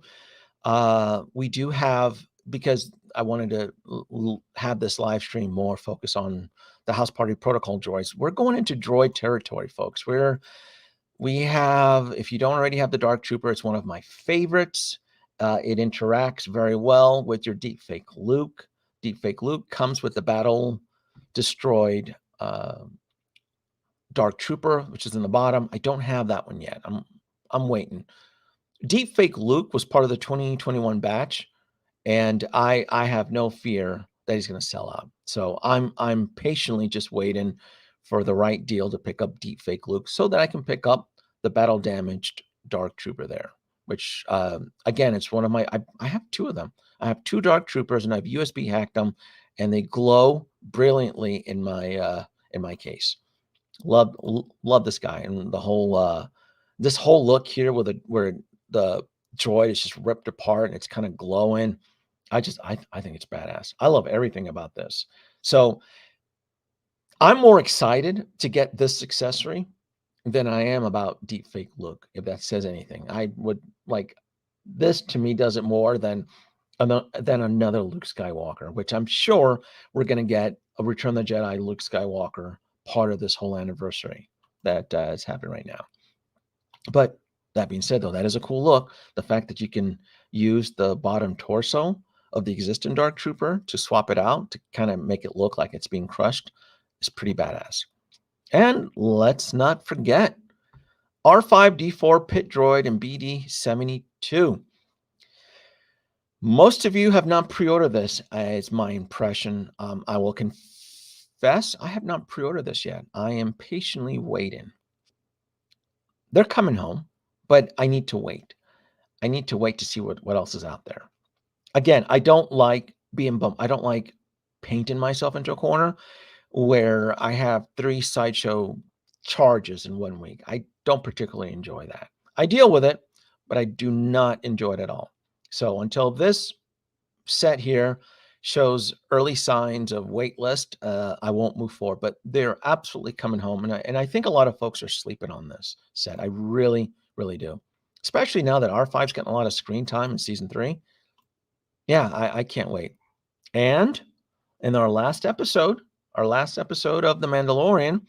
We do have, because I wanted to have this live stream more focus on the House Party Protocol droids. We're going into droid territory, folks. We have, if you don't already have the Dark Trooper, it's one of my favorites. It interacts very well with your Deepfake Luke. Deepfake Luke comes with the Battle Destroyed Dark Trooper, which is in the bottom. I don't have that one yet. I'm waiting. Deepfake Luke was part of the 2021 batch, and I have no fear that he's going to sell out. So I'm patiently just waiting for the right deal to pick up Deepfake Luke so that I can pick up the battle damaged Dark Trooper there, which again, it's one of my, I have two of them. I have two Dark Troopers and I've USB hacked them and they glow brilliantly in my case. Love this guy and the whole this whole look here where the droid is just ripped apart and it's kind of glowing. I think it's badass. I love everything about this. So I'm more excited to get this accessory than I am about Deepfake Luke, if that says anything. I would like this, to me, does it more than another Luke Skywalker, which I'm sure we're going to get a Return of the Jedi Luke Skywalker part of this whole anniversary that is happening right now. But that being said, though, that is a cool look. The fact that you can use the bottom torso of the existing Dark Trooper to swap it out to kind of make it look like it's being crushed is pretty badass. And let's not forget R5D4 Pit Droid and BD-72. Most of you have not pre-ordered this, is my impression. I will confess, I have not pre-ordered this yet. I am patiently waiting. They're coming home, but I need to wait. I need to wait to see what else is out there. Again, I don't like being bummed. I don't like painting myself into a corner where I have 3 Sideshow charges in 1 week. I don't particularly enjoy that. I deal with it, but I do not enjoy it at all. So until this set here shows early signs of wait list, I won't move forward, but they're absolutely coming home. And I think a lot of folks are sleeping on this set. I really, really do. Especially now that R5's getting a lot of screen time in season 3. Yeah, I can't wait. And in our last episode of The Mandalorian,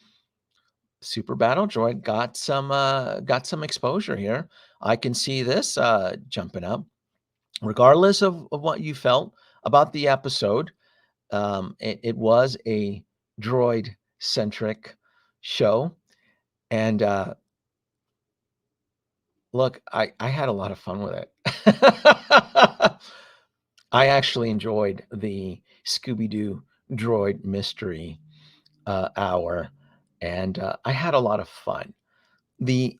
Super Battle Droid got some exposure here. I can see this jumping up. Regardless of what you felt about the episode, it was a droid-centric show. And look, I had a lot of fun with it. I actually enjoyed the Scooby-Doo droid mystery hour, and I had a lot of fun. The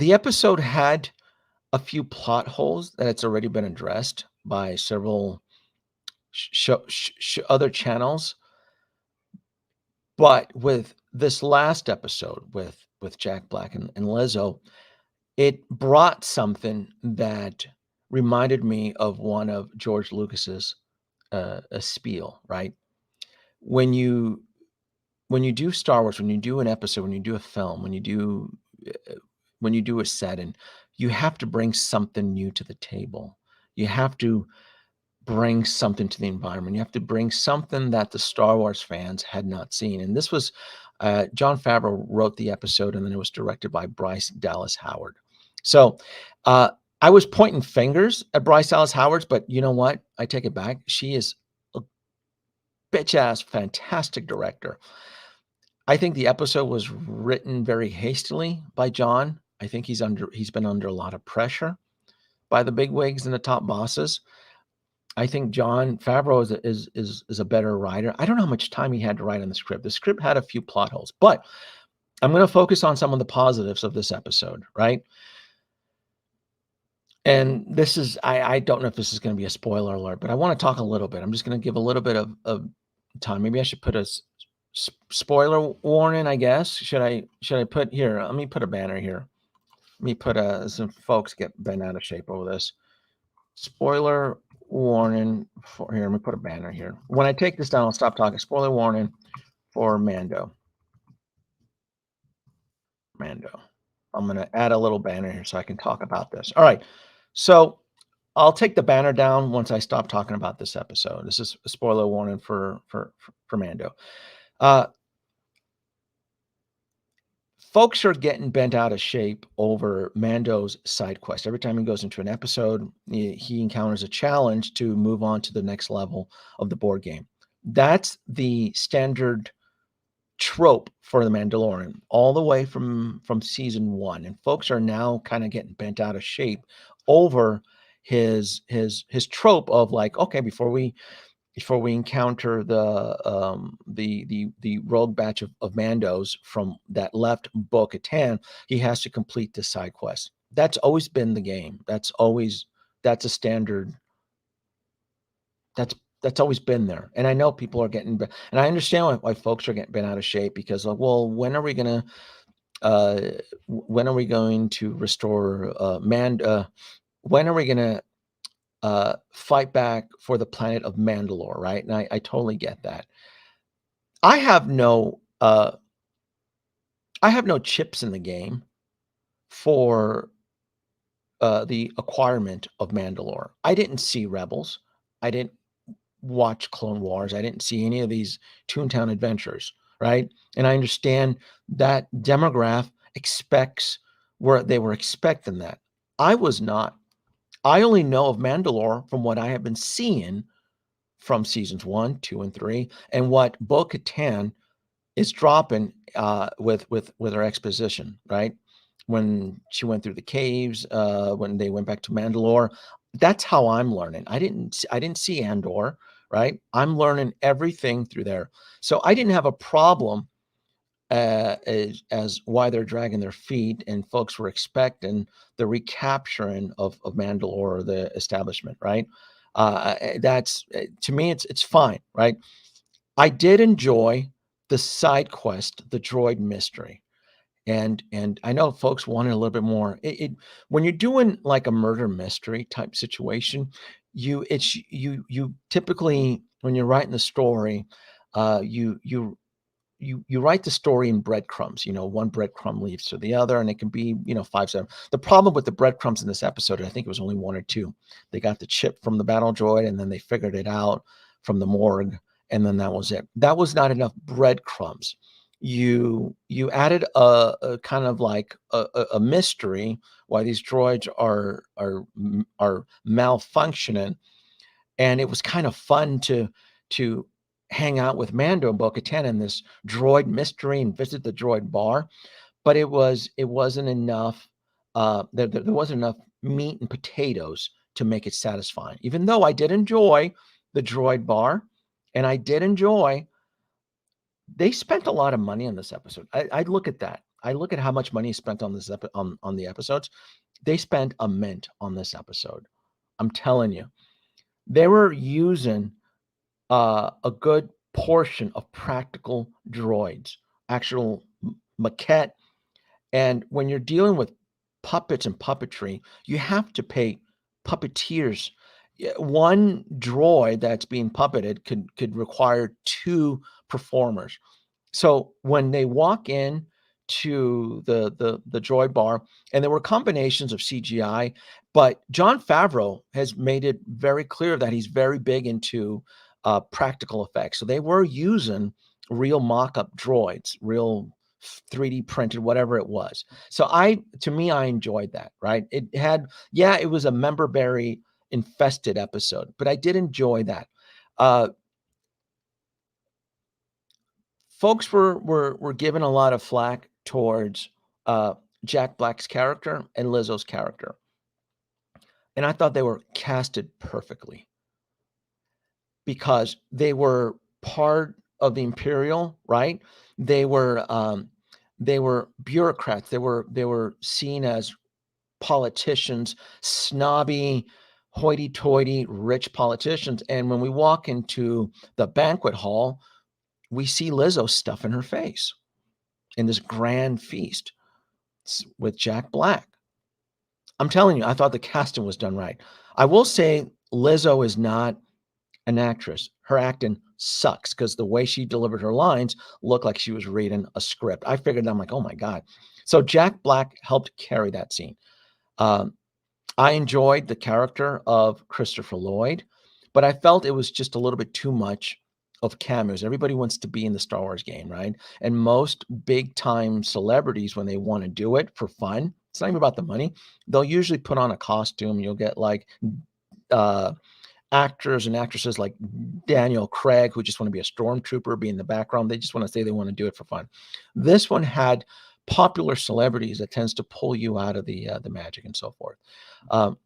episode had a few plot holes that it's already been addressed by several other channels, but with this last episode with Jack Black and Lizzo, it brought something that reminded me of one of George Lucas's a spiel, right? When you do Star Wars, when you do an episode, when you do a film, when you do a setting, you have to bring something new to the table. You have to bring something to the environment. You have to bring something that the Star Wars fans had not seen. And this was Jon Favreau wrote the episode, and then it was directed by Bryce Dallas Howard. So I was pointing fingers at Bryce Dallas Howard, but you know what? I take it back. She is a bitch-ass fantastic director. I think the episode was written very hastily by John. I think he's been under a lot of pressure by the big wigs and the top bosses. I think Jon Favreau is a better writer. I don't know how much time he had to write on the script. The script had a few plot holes, but I'm going to focus on some of the positives of this episode, right? And this is, I don't know if this is going to be a spoiler alert, but I want to talk a little bit. I'm just going to give a little bit of time. Maybe I should put a spoiler warning, I guess. Should I put here? Let me put a banner here. Let me put some folks get bent out of shape over this. Spoiler warning for here. Let me put a banner here. When I take this down, I'll stop talking. Spoiler warning for Mando. I'm going to add a little banner here so I can talk about this. All right. So I'll take the banner down once I stop talking about this episode. This is a spoiler warning for Mando. Folks are getting bent out of shape over Mando's side quest. Every time he goes into an episode, he encounters a challenge to move on to the next level of the board game. That's the standard trope for the Mandalorian all the way from season 1, and folks are now kind of getting bent out of shape over his trope of like, okay, before we encounter the rogue batch of Mandos from that left Bo-Katan, he has to complete the side quest. That's always been the game. That's a standard. That's always been there. And I know people are getting, and I understand why folks are getting bent out of shape, because like, well, when are we going to restore when are we going to fight back for the planet of Mandalore, right? And I totally get that. I have no chips in the game for the acquirement of Mandalore. I didn't see Rebels. I didn't watch Clone Wars. I didn't see any of these Toontown adventures, right? And I understand that demographic expects where they were expecting that. I was not. I only know of Mandalore from what I have been seeing from seasons 1, 2, and 3, and what Bo-Katan is dropping with her exposition, right? When she went through the caves, when they went back to Mandalore, that's how I'm learning. I didn't see Andor, right? I'm learning everything through there, so I didn't have a problem as why they're dragging their feet, and folks were expecting the recapturing of Mandalore, the establishment, right? That's to me, it's fine, right? I did enjoy the side quest, the droid mystery, and I know folks wanted a little bit more. When you're doing like a murder mystery type situation, you typically, when you're writing the story, you write the story in breadcrumbs. One breadcrumb leads to the other, and it can be 5, 7. The problem with the breadcrumbs in this episode, I think it was only 1 or 2. They got the chip from the battle droid, and then they figured it out from the morgue, and then that was it. That was not enough breadcrumbs. You added a kind of like a mystery why these droids are malfunctioning, and it was kind of fun to hang out with Mando and Bo-Katan in this droid mystery and visit the droid bar, but it wasn't enough. There wasn't enough meat and potatoes to make it satisfying. Even though I did enjoy the droid bar, and I did enjoy, they spent a lot of money on this episode. I look at that. I look at how much money is spent on this on the episodes. They spent a mint on this episode. I'm telling you, they were using a good portion of practical droids, actual maquette. And when you're dealing with puppets and puppetry, you have to pay puppeteers. One droid that's being puppeted could require 2 performers. So when they walk in to the droid bar, and there were combinations of CGI, but Jon Favreau has made it very clear that he's very big into practical effects. So they were using real mock-up droids, real 3D printed, whatever it was. So to me, I enjoyed that, right? It was a member berry infested episode, but I did enjoy that. Folks were given a lot of flack towards Jack Black's character and Lizzo's character, and I thought they were casted perfectly. because they were part of the Imperial, right? They were bureaucrats. They were seen as politicians, snobby, hoity-toity, rich politicians. And when we walk into the banquet hall, we see Lizzo stuffing her face in this grand feast with Jack Black. I'm telling you, I thought the casting was done right. I will say Lizzo is not an actress. Her acting sucks because the way she delivered her lines looked like she was reading a script. I figured, I'm like, oh my God. So Jack Black helped carry that scene. Um, I enjoyed the character of Christopher Lloyd, but I felt it was just a little bit too much of cameos. Everybody wants to be in the Star Wars game, right? And most big time celebrities, when they want to do it for fun, it's not even about the money. They'll usually put on a costume. You'll get like uh, actors and actresses like Daniel Craig, who just want to be a stormtrooper, be in the background. They just want to say they want to do it for fun. This one had popular celebrities that tends to pull you out of the magic and so forth. Um,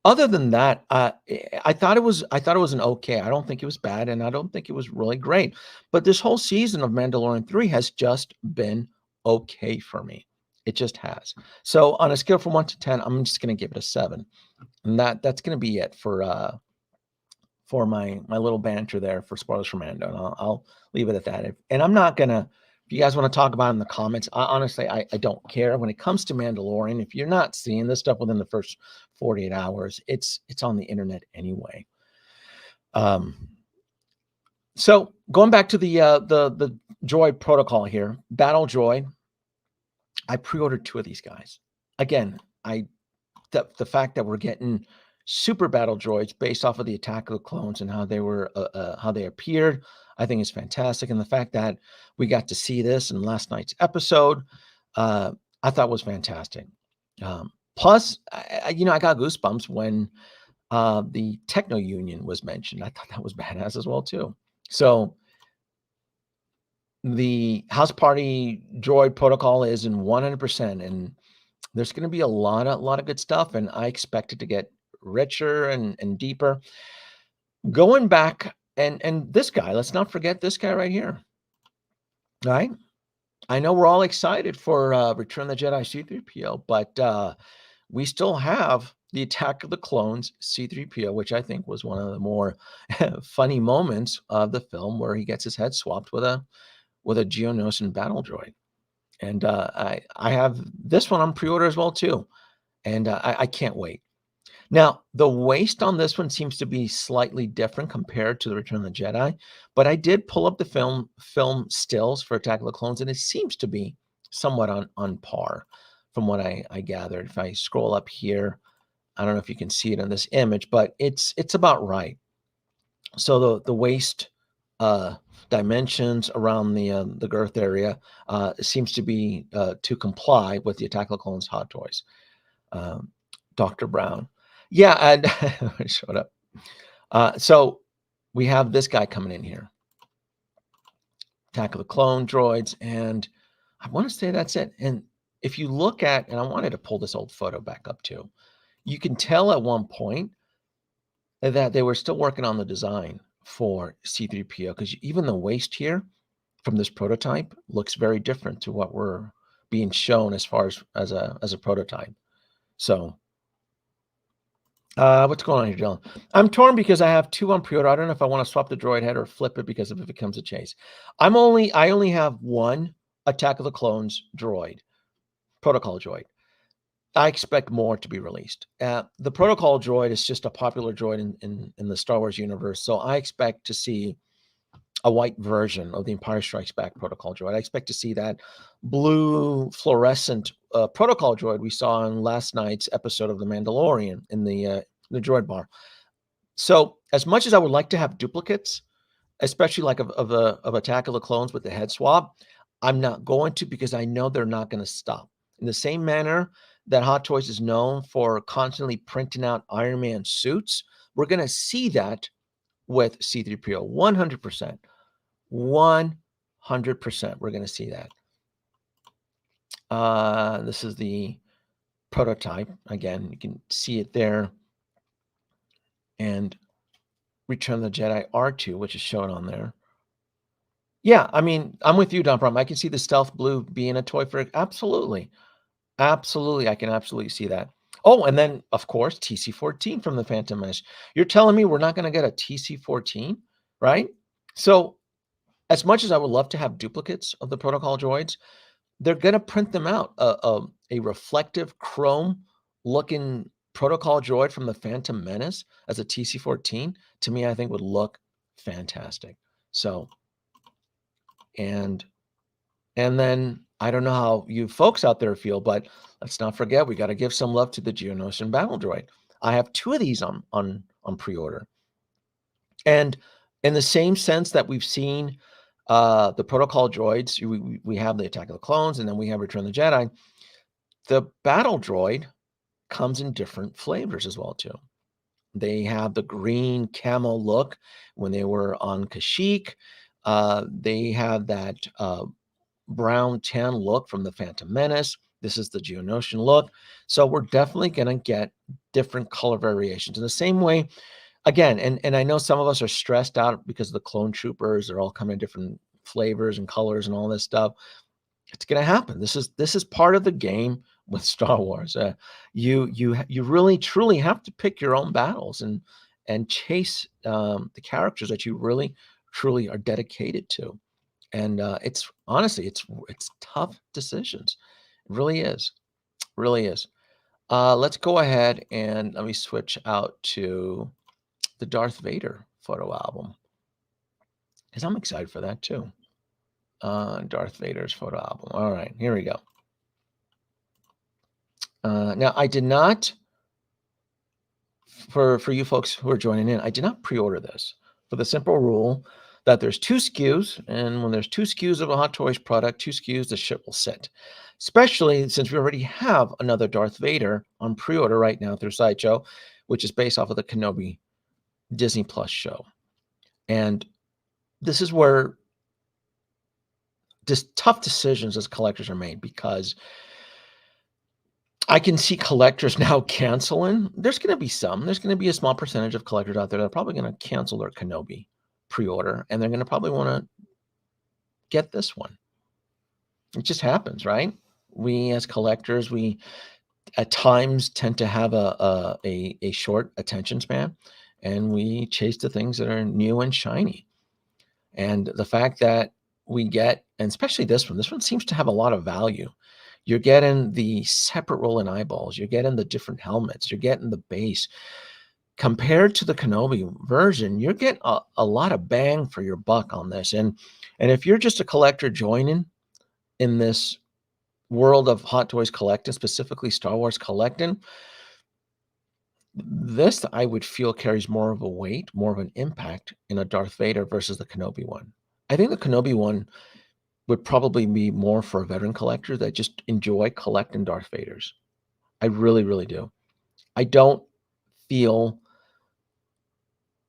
Other than that, I thought it was an okay. I don't think it was bad, and I don't think it was really great. But this whole season of Mandalorian 3 has just been okay for me. It just has. So on a scale from 1 to 10, I'm just going to give it a 7. And that's going to be it for my little banter there for spoilers for Mando. And I'll leave it at that. And I'm not gonna. If you guys want to talk about it in the comments, honestly, I don't care. When it comes to Mandalorian, if you're not seeing this stuff within the first 48 hours, it's on the internet anyway. So going back to the droid protocol here, Battle Droid. I pre-ordered 2 of these guys. Again, the fact that we're getting super battle droids based off of the Attack of the Clones and how they appeared, I think is fantastic. And the fact that we got to see this in last night's episode, I thought was fantastic. Plus, I got goosebumps when the Techno Union was mentioned. I thought that was badass as well too. So the House Party droid protocol is in 100%, and there's going to be a lot of good stuff, and I expect it to get richer and deeper. Going back and this guy, let's not forget this guy right here. Right? I know we're all excited for Return of the Jedi C-3PO, but we still have the Attack of the Clones C-3PO, which I think was one of the more funny moments of the film, where he gets his head swapped with a Geonosian battle droid. And I have this one on pre-order as well too, and I can't wait. Now, the waist on this one seems to be slightly different compared to the Return of the Jedi, but I did pull up the film stills for Attack of the Clones, and it seems to be somewhat on par from what I gathered. If I scroll up here, I don't know if you can see it in this image, but it's about right. So the waist dimensions around the girth area seems to be to comply with the Attack of the Clones Hot Toys. Dr. Brown. Yeah, and showed up. So we have this guy coming in here. Attack of the Clone droids, and I want to say that's it. And if you look at, and I wanted to pull this old photo back up too, you can tell at one point that they were still working on the design for C-3PO, because even the waist here from this prototype looks very different to what we're being shown as far as a prototype. So what's going on here, Dylan? I'm torn because I have 2 on pre-order. I don't know if I want to swap the droid head or flip it because if it becomes a chase. I only have 1 Attack of the Clones droid, protocol droid. I expect more to be released. The protocol droid is just a popular droid in the Star Wars universe, so I expect to see a white version of the Empire Strikes Back protocol droid. I expect to see that blue fluorescent protocol droid we saw in last night's episode of The Mandalorian in the droid bar. So as much as I would like to have duplicates, especially like of Attack of the Clones with the head swap, I'm not going to, because I know they're not going to stop. In the same manner that Hot Toys is known for constantly printing out Iron Man suits, we're going to see that with C-3PO 100%. 100%. We're going to see that. This is the prototype. Again, you can see it there. And Return of the Jedi R2, which is shown on there. Yeah, I mean, I'm with you, Don Brum. I can see the stealth blue being a toy for absolutely. Absolutely, I can absolutely see that. Oh, and then, of course, TC-14 from the Phantom Menace. You're telling me we're not going to get a TC-14, right? So, as much as I would love to have duplicates of the protocol droids, they're going to print them out. A reflective chrome-looking protocol droid from the Phantom Menace as a TC-14, to me, I think would look fantastic. So, and then I don't know how you folks out there feel, but let's not forget we got to give some love to the Geonosian battle droid. I have 2 of these on pre-order. And in the same sense that we've seen the protocol droids, we have the Attack of the Clones, and then we have Return of the Jedi. The battle droid comes in different flavors as well too. They have the green camo look when they were on Kashyyyk. They have that brown tan look from the Phantom Menace. This is the Geonosian look. So we're definitely going to get different color variations in the same way. Again, and I know some of us are stressed out because of the clone troopers. They're all coming in different flavors and colors and all this stuff. It's going to happen. This is part of the game with Star Wars. You really truly have to pick your own battles and chase the characters that you really truly are dedicated to. And it's honestly, it's tough decisions. It really is. Really is. Let's go ahead and let me switch out to the Darth Vader photo album, because I'm excited for that too. Darth Vader's photo album. All right, here we go. Now, I did not, for you folks who are joining in, I did not pre-order this for the simple rule that there's 2 SKUs, and when there's 2 SKUs of a Hot Toys product, 2 SKUs, the ship will sit. Especially since we already have another Darth Vader on pre-order right now through Sideshow, which is based off of the Kenobi Disney Plus show. And this is where just tough decisions as collectors are made, because I can see collectors now canceling. There's going to be some. There's going to be a small percentage of collectors out there that are probably going to cancel their Kenobi pre-order, and they're going to probably want to get this one. It just happens, right? We as collectors, we at times tend to have a short attention span, and we chase the things that are new and shiny. And the fact that we get, and especially this one seems to have a lot of value. You're getting the separate rolling eyeballs. You're getting the different helmets. You're getting the base. Compared to the Kenobi version, you're getting a lot of bang for your buck on this. And if you're just a collector joining in this world of Hot Toys collecting, specifically Star Wars collecting, this I would feel carries more of a weight, more of an impact in a Darth Vader versus the Kenobi one. I think the Kenobi one would probably be more for a veteran collector that just enjoy collecting Darth Vaders. I really, really do. I don't feel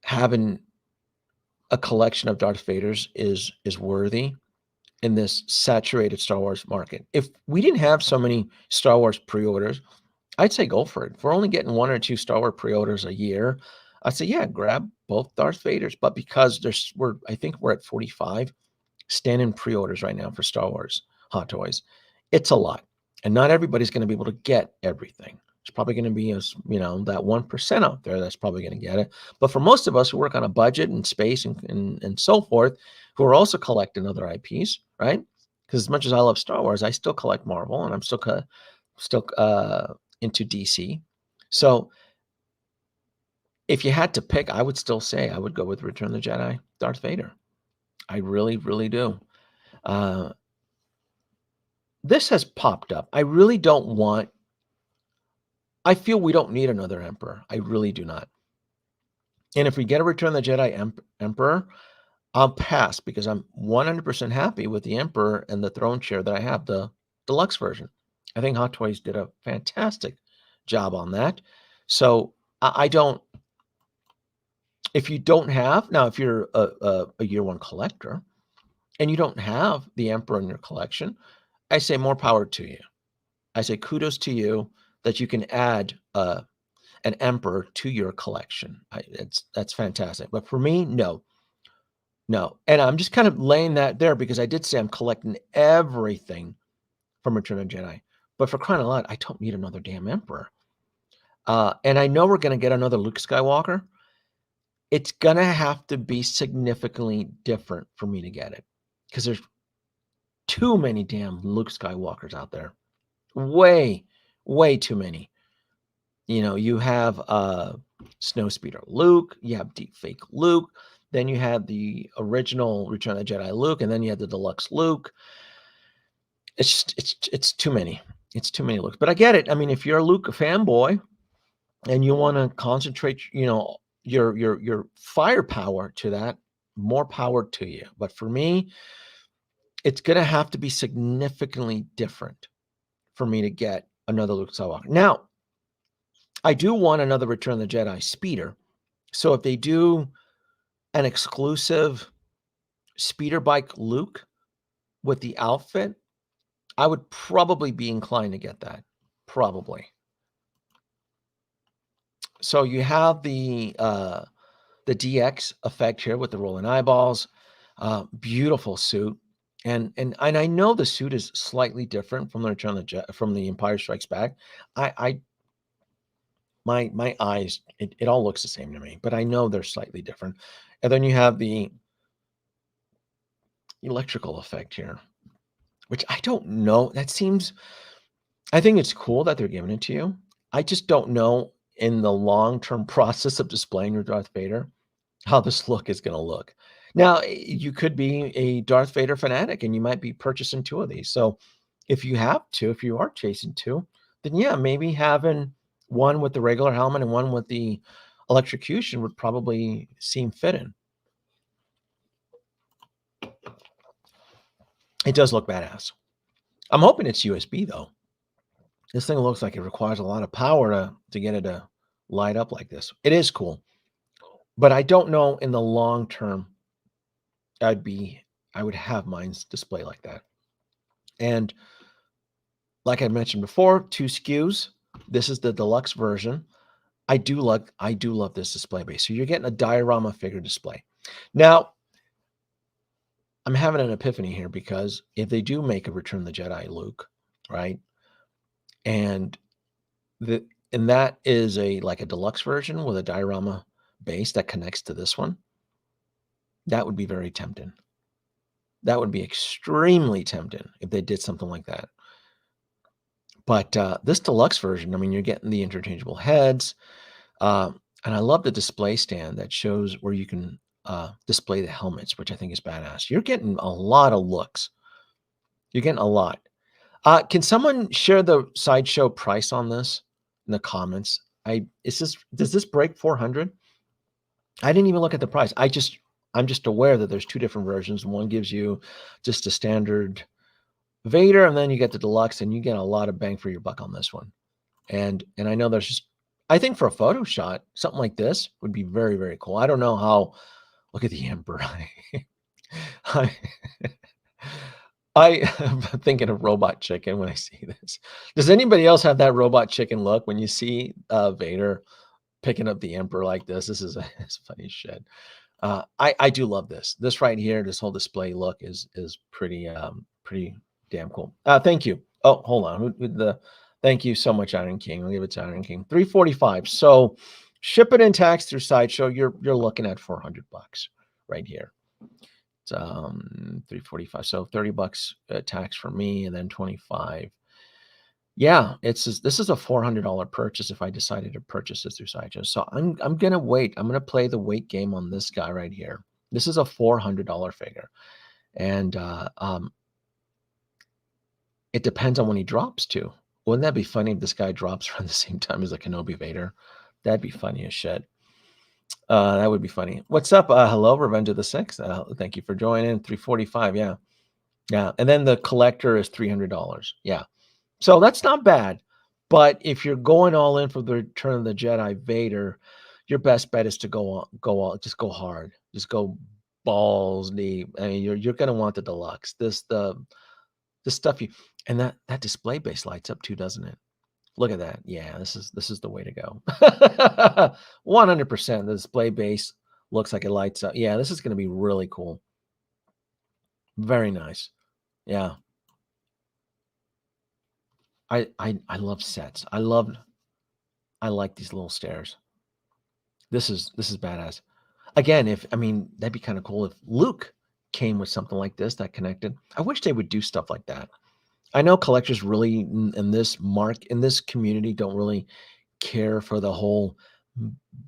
having a collection of Darth Vaders is worthy in this saturated Star Wars market. If we didn't have so many Star Wars pre-orders, I'd say go for it. If we're only getting 1 or 2 Star Wars pre-orders a year, I'd say, yeah, grab both Darth Vaders. But because I think we're at 45 stand-in pre-orders right now for Star Wars Hot Toys, it's a lot. And not everybody's going to be able to get everything. There's probably going to be, that 1% out there that's probably going to get it. But for most of us who work on a budget and space and so forth, who are also collecting other IPs, right? Because as much as I love Star Wars, I still collect Marvel, and I'm still into DC. So if you had to pick, I would still say I would go with Return of the Jedi, Darth Vader. I really, really do. This has popped up. I really don't want, I feel we don't need another Emperor. I really do not. And if we get a Return of the Jedi Emperor, I'll pass, because I'm 100% happy with the Emperor and the throne chair that I have, the deluxe version. I think Hot Toys did a fantastic job on that. So I don't, if you don't have, now if you're a year one collector and you don't have the Emperor in your collection, I say more power to you. I say kudos to you that you can add an Emperor to your collection. That's fantastic. But for me, no. And I'm just kind of laying that there because I did say I'm collecting everything from Return of the Jedi. But for crying out loud, I don't need another damn Emperor. And I know we're going to get another Luke Skywalker. It's going to have to be significantly different for me to get it. Because there's too many damn Luke Skywalkers out there. Way too many. You have Snowspeeder Luke, you have Deepfake Luke, then you had the original Return of the Jedi Luke, and then you had the deluxe Luke. It's too many. It's too many Lukes. But I get it. I mean, if you're a Luke fanboy and you want to concentrate, your firepower to that, more power to you. But for me, it's going to have to be significantly different for me to get another Luke Skywalker. Now, I do want another Return of the Jedi speeder. So if they do an exclusive speeder bike Luke with the outfit, I would probably be inclined to get that. Probably. So you have the DX effect here with the rolling eyeballs. Beautiful suit. And I know the suit is slightly different from the Return of the from the Empire Strikes Back. My eyes, it all looks the same to me, but I know they're slightly different. And then you have the electrical effect here, which I don't know. I think it's cool that they're giving it to you. I just don't know in the long-term process of displaying your Darth Vader how this look is going to look. Now, you could be a Darth Vader fanatic and you might be purchasing 2 of these. So if you are chasing 2, then yeah, maybe having one with the regular helmet and one with the electrocution would probably seem fitting. It does look badass. I'm hoping it's USB though. This thing looks like it requires a lot of power to get it to light up like this. It is cool, but I don't know in the long term I would have mine's display like that. And like I mentioned before, 2 SKUs. This is the deluxe version. I do love this display base. So you're getting a diorama figure display. Now, I'm having an epiphany here because if they do make a Return of the Jedi Luke, right? And that is like a deluxe version with a diorama base that connects to this one. That would be very tempting. That would be extremely tempting if they did something like that. But this deluxe version, I mean, you're getting the interchangeable heads. And I love the display stand that shows where you can display the helmets, which I think is badass. You're getting a lot of looks. You're getting a lot. Can someone share the sideshow price on this in the comments? Does this break 400? I didn't even look at the price. I'm just aware that there's 2 different versions. One gives you just a standard Vader, and then you get the deluxe, and you get a lot of bang for your buck on this one. And I know I think for a photo shot, something like this would be very, very cool. I don't know how. Look at the Emperor. I'm thinking of Robot Chicken when I see this. Does anybody else have that Robot Chicken look when you see Vader picking up the Emperor like this? This is it's funny as shit. I do love this. This right here, this whole display look is pretty damn cool. Thank you. Oh, hold on. Thank you so much, Iron King. I'll give it to Iron King. $345. So ship it in tax through Sideshow. You're looking at $400 right here. It's $345. So $30 tax for me, and then $25. Yeah, this is a $400 purchase if I decided to purchase this through Sideshow. So I'm gonna wait. I'm gonna play the wait game on this guy right here. This is a $400 figure, and it depends on when he drops too. Wouldn't that be funny if this guy drops around the same time as the Kenobi Vader? That'd be funny as shit. That would be funny. What's up? Hello, Revenge of the Sixth. Thank you for joining. $345. Yeah. And then the collector is $300. Yeah. So that's not bad. But if you're going all in for the Return of the Jedi Vader, your best bet is to go just go hard. Just go balls deep. I mean, you're gonna want the deluxe. The stuff and that display base lights up too, doesn't it? Look at that. Yeah, this is the way to go. 100%. The display base looks like it lights up. Yeah, this is going to be really cool. Very nice. Yeah. I love sets. I like these little stairs. This is badass. Again, that'd be kind of cool if Luke came with something like this that connected. I wish they would do stuff like that. I know collectors really in this community don't really care for the whole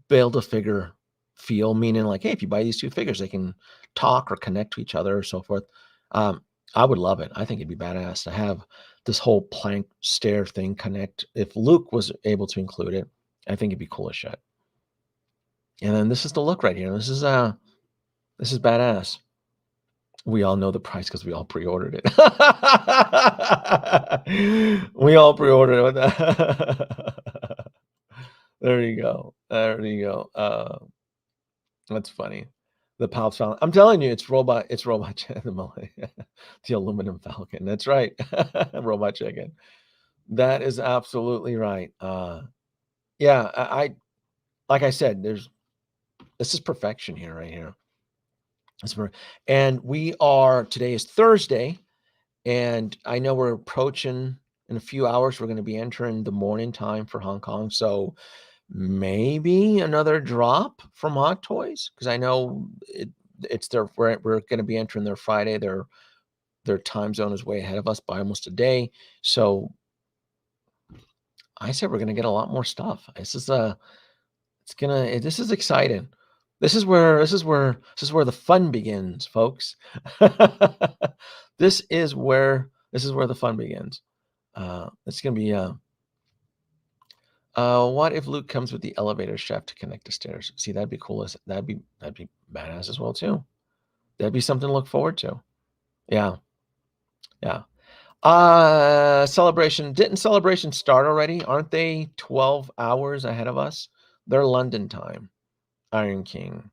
build a figure feel, meaning like, hey, if you buy these two figures, they can talk or connect to each other or so forth. I would love it. I think it'd be badass to have this whole plank stair thing connect. If Luke was able to include it, I think it'd be cool as shit. And then this is the look right here. This is badass. We all know the price because we all pre-ordered it. We all pre-ordered it. There you go. There you go. That's funny. The Palps Falcon. I'm telling you, it's robot the aluminum Falcon. That's right. Robot chicken. That is absolutely right. Yeah, I like I said, this is perfection here, right here. And today is Thursday, and I know we're approaching in a few hours, we're going to be entering the morning time for Hong Kong. So maybe another drop from Hot Toys, because I know we're going to be entering their Friday. Their time zone is way ahead of us by almost a day. So I said we're going to get a lot more stuff. This is exciting. This is where the fun begins, folks. This is where the fun begins. It's gonna be what if Luke comes with the elevator shaft to connect the stairs? See, that'd be cool. That'd be badass as well too. That'd be something to look forward to. Yeah. Celebration. Didn't Celebration start already? Aren't they 12 hours ahead of us? They're London time. Iron King.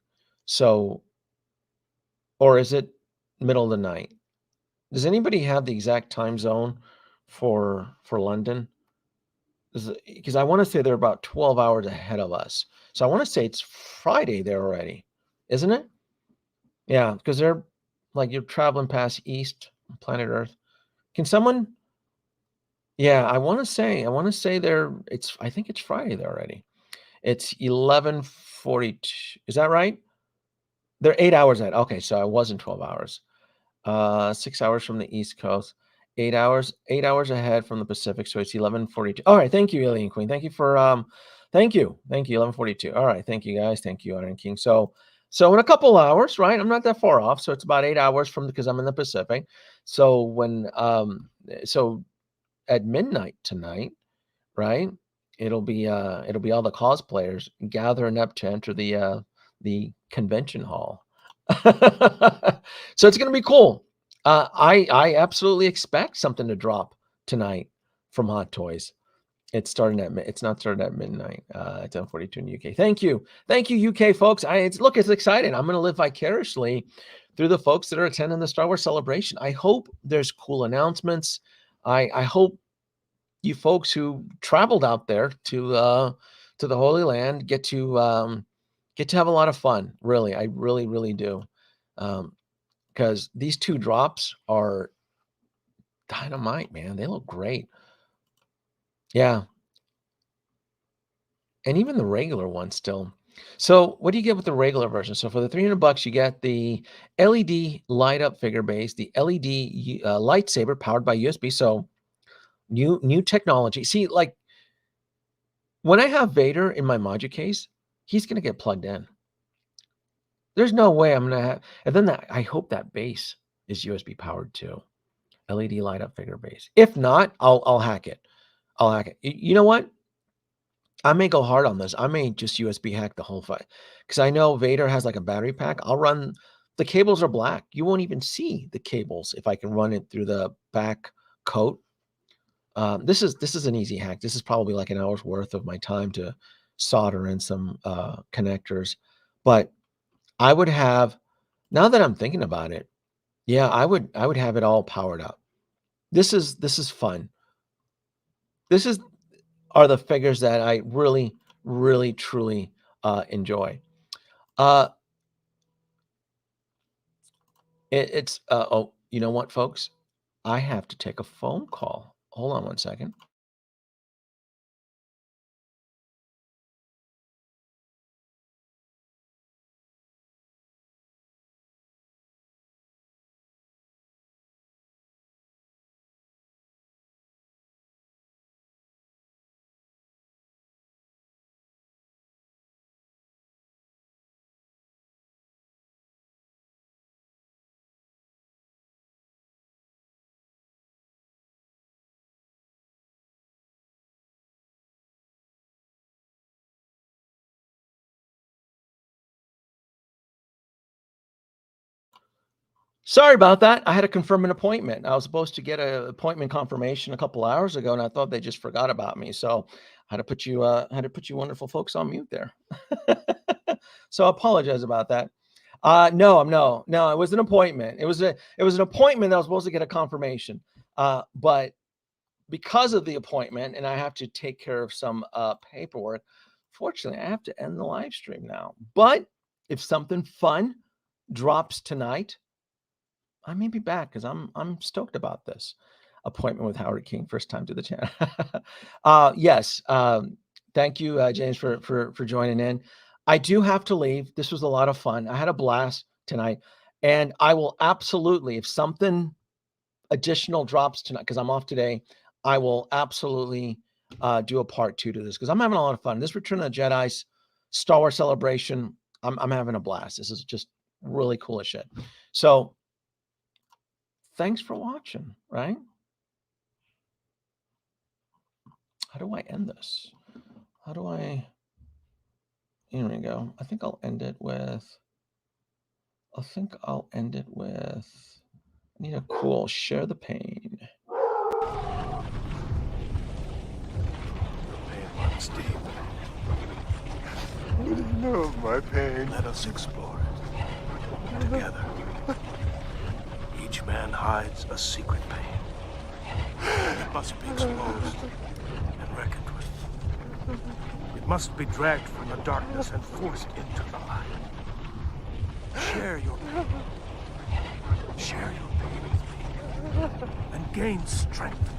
So, or is it middle of the night? Does anybody have the exact time zone for London? Because I want to say they're about 12 hours ahead of us. So I want to say it's Friday there already, isn't it? Yeah, because they're like you're traveling past East planet Earth. Can someone? Yeah, I want to say I think it's Friday there already. It's 11:42. Is that right? They're 8 hours ahead. Okay, so I wasn't 12 hours. 6 hours from the East Coast. 8 hours ahead from the Pacific. So it's 11:42. All right, thank you, Alien Queen. Thank you for thank you. 11:42. All right, thank you guys. Thank you, Iron King. So in a couple hours, right? I'm not that far off. So it's about 8 hours because I'm in the Pacific. So when so at midnight tonight, right? It'll be all the cosplayers gathering up to enter the convention hall. So it's going to be cool. I absolutely expect something to drop tonight from Hot Toys. It's not starting at midnight. It's 10:42 in the UK. Thank you, UK folks. It's exciting. I'm going to live vicariously through the folks that are attending the Star Wars celebration. I hope there's cool announcements. I hope you folks who traveled out there to the Holy Land get to have a lot of fun. Really, I really do. Because these two drops are dynamite, man. They look great. Yeah. And even the regular one still. So what do you get with the regular version? So for the $300, you get the LED light up figure base, the LED lightsaber powered by USB. So new technology. See, like when I have Vader in my Moducase, case, he's going to get plugged in. There's no way I'm going to have, and then I hope that base is USB powered too. LED light up figure base. If not, I'll hack it. You know what? I may go hard on this. I may just USB hack the whole fight because I know Vader has like a battery pack. I'll run. The cables are black. You won't even see the cables if I can run it through the back coat. This is an easy hack. This is probably like an hour's worth of my time to solder in some connectors. But I would have, now that I'm thinking about it, yeah, I would have it all powered up. This is fun. This is are the figures that I really, really, truly enjoy. Oh, you know what, folks? I have to take a phone call. Hold on one second. Sorry about that. I had to confirm an appointment. I was supposed to get an appointment confirmation a couple hours ago, and I thought they just forgot about me. So I had to put you wonderful folks on mute there. So I apologize about that. No. It was an appointment. It was an appointment that I was supposed to get a confirmation. But because of the appointment, and I have to take care of some paperwork. Fortunately, I have to end the live stream now. But if something fun drops tonight, I may be back because I'm stoked about this appointment with Howard King. First time to the channel. Yes. Thank you, James, for joining in. I do have to leave. This was a lot of fun. I had a blast tonight, and I will absolutely, if something additional drops tonight, because I'm off today, I will absolutely do a part 2 to this because I'm having a lot of fun. This Return of the Jedi's Star Wars celebration, I'm having a blast. This is just really cool as shit. So thanks for watching, right? How do I end this? Here we go. I think I'll end it with, I need a cool share the pain. Pain runs deep. You know my pain. Let us explore it together. Each man hides a secret pain. It must be exposed and reckoned with. It must be dragged from the darkness and forced into the light. Share your pain. Share your pain with me. And gain strength.